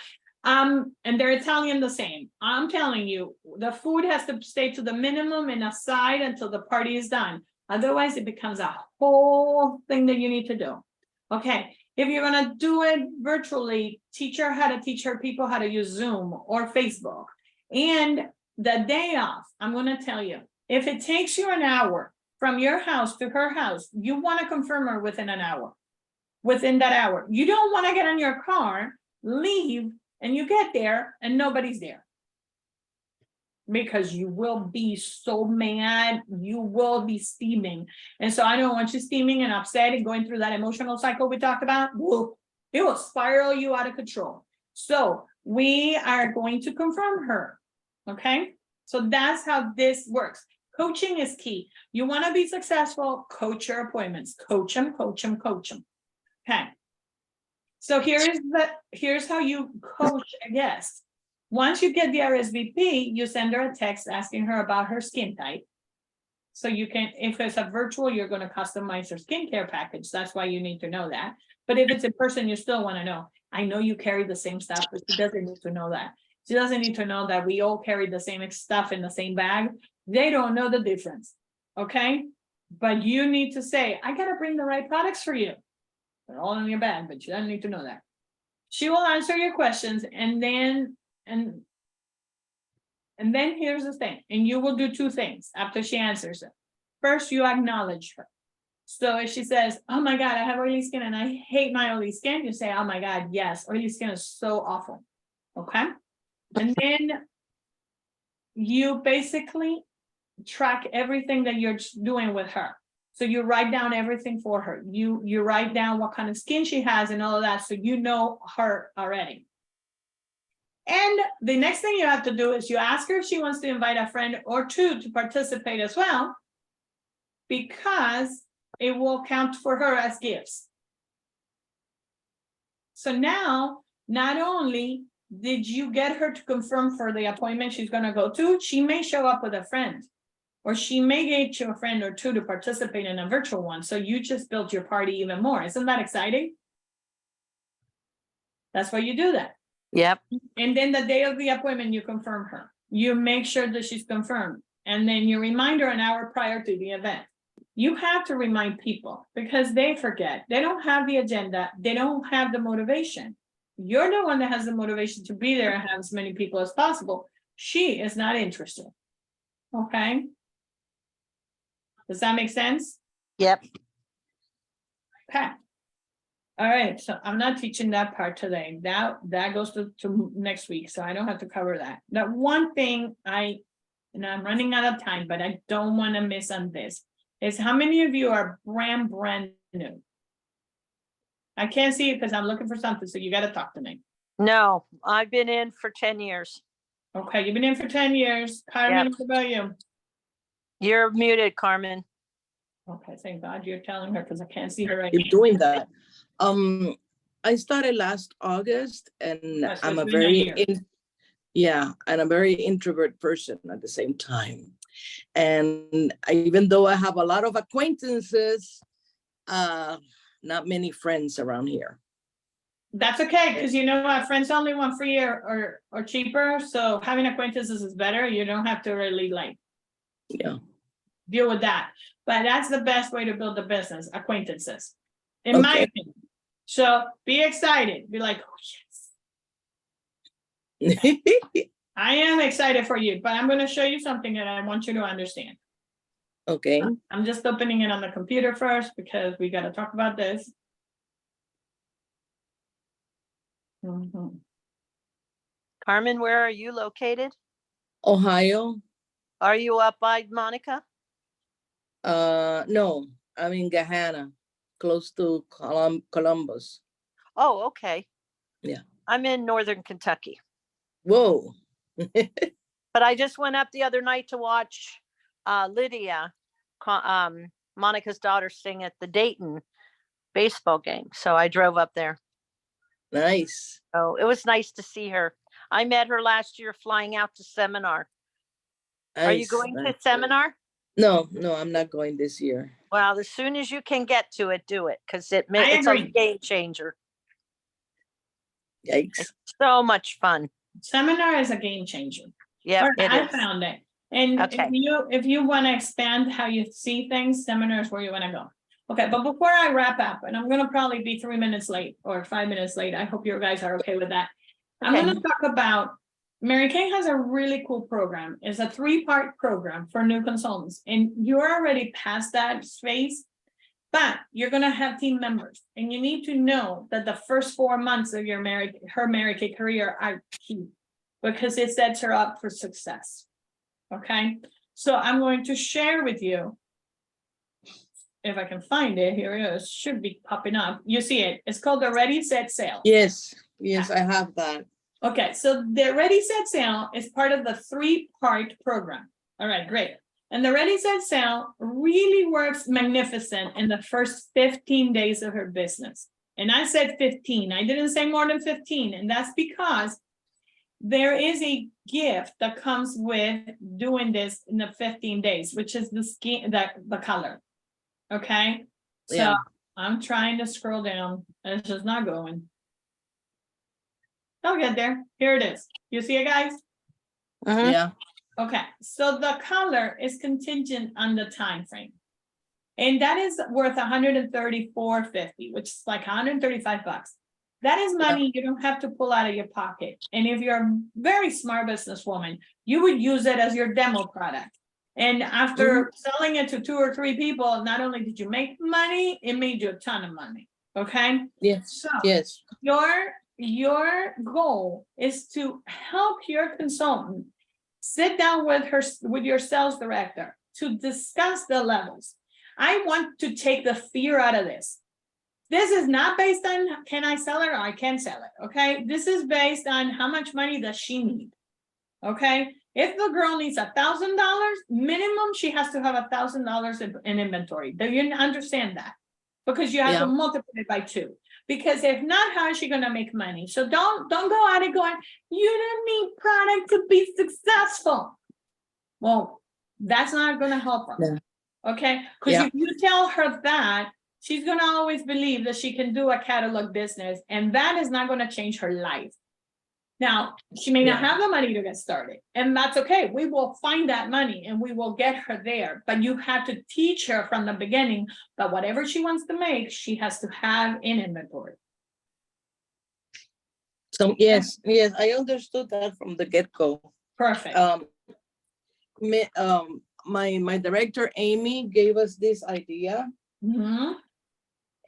And they're Italian the same. I'm telling you, the food has to stay to the minimum and aside until the party is done. Otherwise, it becomes a whole thing that you need to do. Okay. If you're going to do it virtually, teach her how to teach her people how to use Zoom or Facebook. And the day off, I'm going to tell you, if it takes you an hour from your house to her house, you want to confirm her within an hour. Within that hour, you don't want to get in your car, leave, and you get there and nobody's there. Because you will be so mad, you will be steaming. And so I don't want you steaming and upset and going through that emotional cycle we talked about. It will spiral you out of control. So we are going to confirm her Okay, so that's how this works. Coaching is key. You want to be successful, coach your appointments, coach them, coach them, coach them. Okay. So here's how you coach a guest. Once you get the RSVP, you send her a text asking her about her skin type. So you can, if it's a virtual, you're going to customize her skincare package. That's why you need to know that. But if it's in person, you still want to know. I know you carry the same stuff, but she doesn't need to know that. She doesn't need to know that we all carry the same stuff in the same bag. They don't know the difference. Okay. But you need to say, I got to bring the right products for you. They're all in your bag, but she doesn't need to know that. She will answer your questions and then here's the thing, and you will do two things after she answers it. First, you acknowledge her. So if she says, oh my God, I have oily skin and I hate my oily skin, you say, oh my God, yes, oily skin is so awful. Okay. And then you basically track everything that you're doing with her. So you write down everything for her. You write down what kind of skin she has and all of that. So you know her already. And the next thing you have to do is you ask her if she wants to invite a friend or two to participate as well, because it will count for her as gifts. So now, not only did you get her to confirm for the appointment she's going to go to, she may show up with a friend, or she may get you a friend or two to participate in a virtual one. So you just built your party even more. Isn't that exciting? That's why you do that. Yep. And then the day of the appointment, you confirm her. You make sure that she's confirmed. And then you remind her an hour prior to the event. You have to remind people because they forget. They don't have the agenda. They don't have the motivation. You're the one that has the motivation to be there and have as many people as possible. She is not interested. Okay. Does that make sense? Yep. Okay. All right, so I'm not teaching that part today. That goes to next week, so I don't have to cover that. That one thing and I'm running out of time, but I don't want to miss on this, is how many of you are brand new? I can't see it because I'm looking for something, so you got to talk to me. No, I've been in for 10 years. Okay, you've been in for 10 years. Carmen, what about you? You're muted, Carmen. Okay, thank God you're telling her because I can't see her right Keep now. doing that. I started last August and Yes, I'm it's a been a year. and a very introvert person at the same time. And even though I have a lot of acquaintances, not many friends around here. That's okay, because you know what, friends only want free or cheaper, so having acquaintances is better. You don't have to really Yeah. deal with that. But that's the best way to build a business, acquaintances, in my Okay. opinion. So be excited, be like, oh yes, I am excited for you, but I'm going to show you something that I want you to understand. Okay. I'm just opening it on the computer first because we got to talk about this. Mhm. Carmen, where are you located? Ohio. Are you up by Monica? No, I'm in Gahanna, close to Columbus. Oh, okay. Yeah. I'm in Northern Kentucky, Whoa. but I just went up the other night to watch Lydia, Monica's daughter, sing at the Dayton baseball game. So I drove up there. Nice. Oh, it was nice to see her. I met her last year flying out to seminar. Are you Nice, going nice. to seminar? No, I'm not going this year. Well, as soon as you can get to it, do it, because it's a agree. game changer. Yikes. So much fun. Seminar is a game changer. Yeah, Or I found it. And Okay. if you want to expand how you see things, seminar is where you want to go. Okay, but before I wrap up, and I'm going to probably be 3 minutes late or 5 minutes late. I hope you guys are okay with that. I'm Okay. going to talk about Mary Kay has a really cool program. It's a 3-part program for new consultants, and you're already past that phase, but you're going to have team members, and you need to know that the first 4 months of her Mary Kay career are key because it sets her up for success. Okay, so I'm going to share with you, if I can find it, here it is, should be popping up. You see it, it's called the Ready, Set, Sail. Yes, I have that. Okay, so the Ready Set Sale is part of the 3-part program. All right, great. And the Ready Set Sale really works magnificent in the first 15 days of her business. And I said 15, I didn't say more than 15, and that's because there is a gift that comes with doing this in the 15 days, which is the skin, the color. Okay, so Yeah. I'm trying to scroll down, and it's just not going. I'll get there. Here it is. You see it, guys? Mhm. Yeah, Okay, so the color is contingent on the time frame. And that is worth $134.50, which is like $135. That is money you don't have to pull out of your pocket. And if you're a very smart businesswoman, you would use it as your demo product. And after selling it to 2 or 3 people, not only did you make money, it made you a ton of money. Okay. yes, So yes, your goal is to help your consultant sit down with your sales director to discuss the levels. I want to take the fear out of this. This is not based on can I sell it or I can sell it. Okay, this is based on how much money does she need. Okay, if the girl needs $1,000 minimum, she has to have $1,000 in inventory. Do you understand that? Because you have to Yeah. multiply it by 2. Because if not, how is she going to make money? So don't go at it going, you don't need product to be successful. Well, that's not going to help her. Yeah. Okay, because Yeah. if you tell her that, she's going to always believe that she can do a catalog business, and that is not going to change her life. Now, she may not Yeah. have the money to get started, and that's okay. We will find that money and we will get her there. But you have to teach her from the beginning that whatever she wants to make, she has to have in inventory. So, yes, I understood that from the get-go. Perfect. My director, Amy, gave us this idea. Mhm.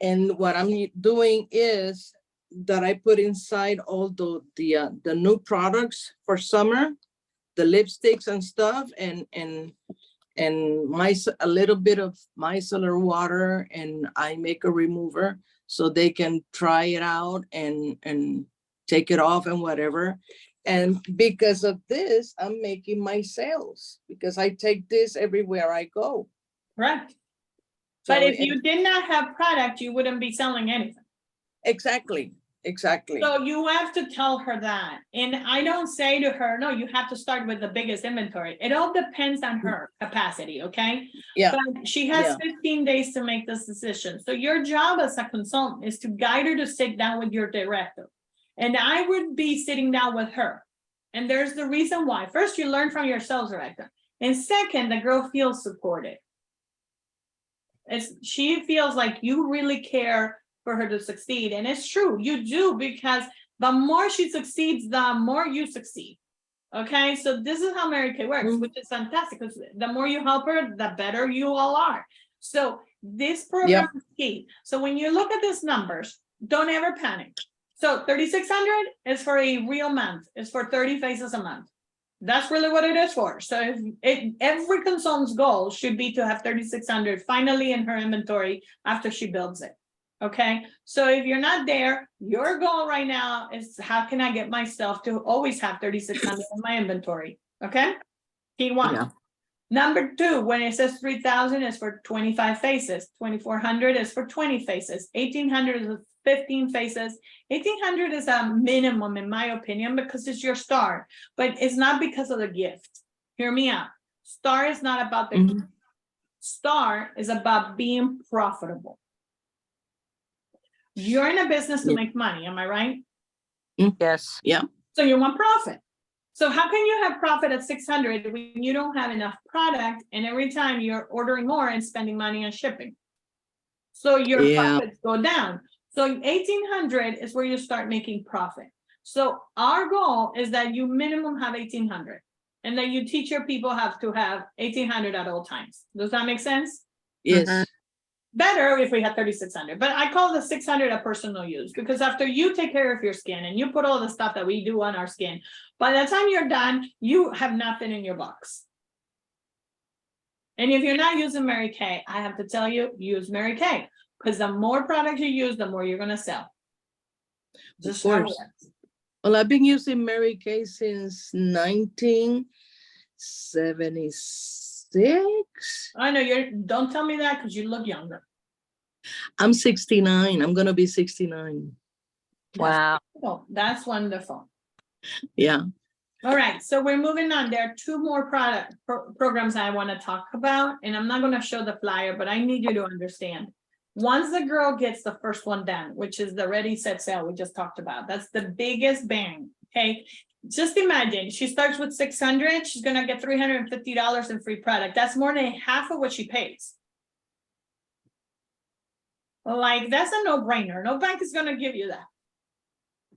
And what I'm doing is that I put inside all the new products for summer, the lipsticks and stuff, and a little bit of micellar water, and I make a remover so they can try it out and take it off and whatever. And because of this, I'm making my sales because I take this everywhere I go. Correct. So, But if you did not have product, you wouldn't be selling anything. exactly. So you have to tell her that. And I don't say to her, no, you have to start with the biggest inventory. It all depends on her capacity, okay? Yeah. But she has Yeah. 15 days to make this decision. So your job as a consultant is to guide her to sit down with your director. And I would be sitting down with her. And there's the reason why. First, you learn from your sales director. And second, the girl feels supported. She feels like you really care for her to succeed. And it's true, you do, because the more she succeeds, the more you succeed. Okay, so this is how Mary Kay works, which is fantastic, because the more you help her, the better you all are. So this program is key. So when you look at these numbers, don't ever panic. So 3,600 is for a real month, it's for 30 faces a month. That's really what it is for. So every consultant's goal should be to have 3,600 finally in her inventory after she builds it. Okay, so if you're not there, your goal right now is how can I get myself to always have 3,600 in my inventory? Okay, key 1. Yeah. Number 2, when it says 3,000 is for 25 faces, 2,400 is for 20 faces, 1,800 is 15 faces. 1,800 is a minimum in my opinion because it's your star, but it's not because of the gift. Hear me out. Star is not about the gift. Star is about being profitable. You're in a business to make money, am I right? Yes. Yeah. So you want profit. So how can you have profit at 600 when you don't have enough product and every time you're ordering more and spending money on shipping? So your profits go down. So 1,800 is where you start making profit. So our goal is that you minimum have 1,800 and that you teach your people how to have 1,800 at all times. Does that make sense? Yes. Better if we had 3,600, but I call the 600 a personal use because after you take care of your skin and you put all the stuff that we do on our skin, by the time you're done, you have nothing in your box. And if you're not using Mary Kay, I have to tell you, use Mary Kay because the more product you use, the more you're going to sell. Of course. Well, I've been using Mary Kay since 1976. I know don't tell me that because you look younger. I'm 69. I'm gonna be 69. Wow. Oh, that's wonderful. Yeah. All right, so we're moving on. There are two more programs I want to talk about, and I'm not going to show the flyer, but I need you to understand. Once the girl gets the first one done, which is the Ready, Set, Sail we just talked about, that's the biggest bang, okay? Just imagine, she starts with 600, she's going to get $350 in free product. That's more than half of what she pays. Like, that's a no-brainer. No bank is going to give you that.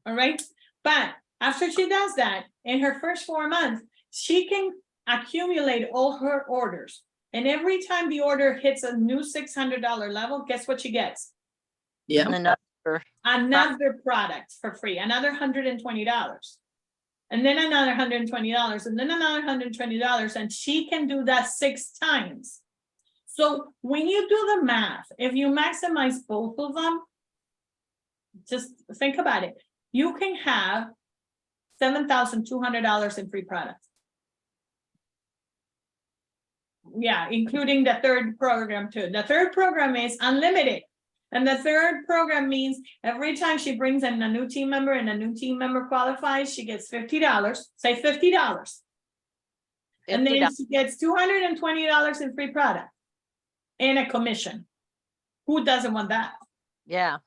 All right, but after she does that, in her first 4 months, she can accumulate all her orders. And every time the order hits a new $600 level, guess what she gets? Yeah. Another product for free, another $120. And then another $120, and then another $120, and she can do that 6 times. So when you do the math, if you maximize both of them, just think about it. You can have $7,200 in free products. Yeah, including the third program too. The third program is unlimited. And the third program means every time she brings in a new team member and a new team member qualifies, she gets $50, say $50. And then she gets $220 in free product and a commission. Who doesn't want that? Yeah.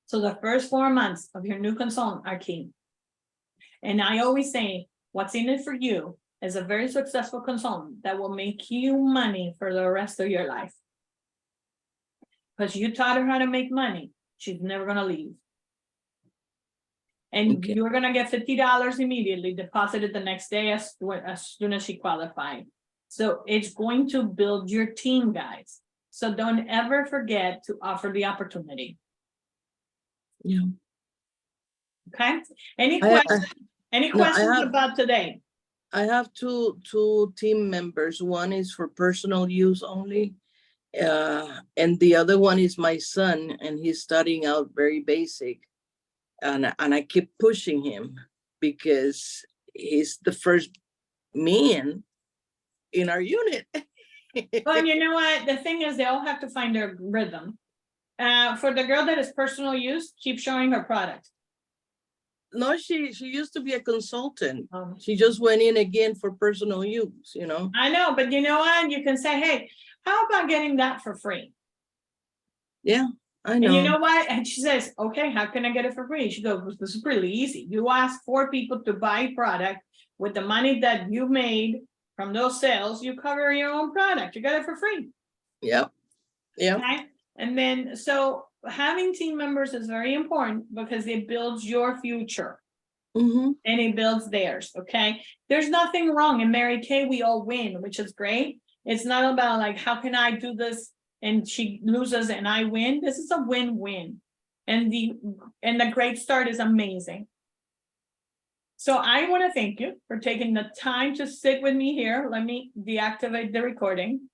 So the first 4 months of your new consultant are key. And I always say, what's in it for you is a very successful consultant that will make you money for the rest of your life. Because you taught her how to make money, she's never going to leave. And Okay. you're going to get $50 immediately deposited the next day as soon as she qualified. So it's going to build your team, guys. So don't ever forget to offer the opportunity. Yeah. Okay. Any I- questions? Any no, I questions have- about today? I have two team members. One is for personal use only. And the other one is my son, and he's starting out very basic. And I keep pushing him because he's the first man in our unit. Well, you know what? The thing is, they all have to find their rhythm. For the girl that is personal use, keep showing her product. No, she used to be a consultant. She just went in again for personal use, you know? I know, but you know what? You can say, hey, how about getting that for free? Yeah, I And know. you know what? And she says, okay, how can I get it for free? She goes, this is really easy. You ask 4 people to buy product with the money that you made from those sales, you cover your own product. You got it for free. Yep. Yep. Okay. And then, so having team members is very important because it builds your future. Mm-hmm. And it builds theirs. Okay. There's nothing wrong. In Mary Kay, we all win, which is great. It's not about like, how can I do this and she loses and I win? This is a win-win. And the Great Start is amazing. So I want to thank you for taking the time to sit with me here. Let me deactivate the recording.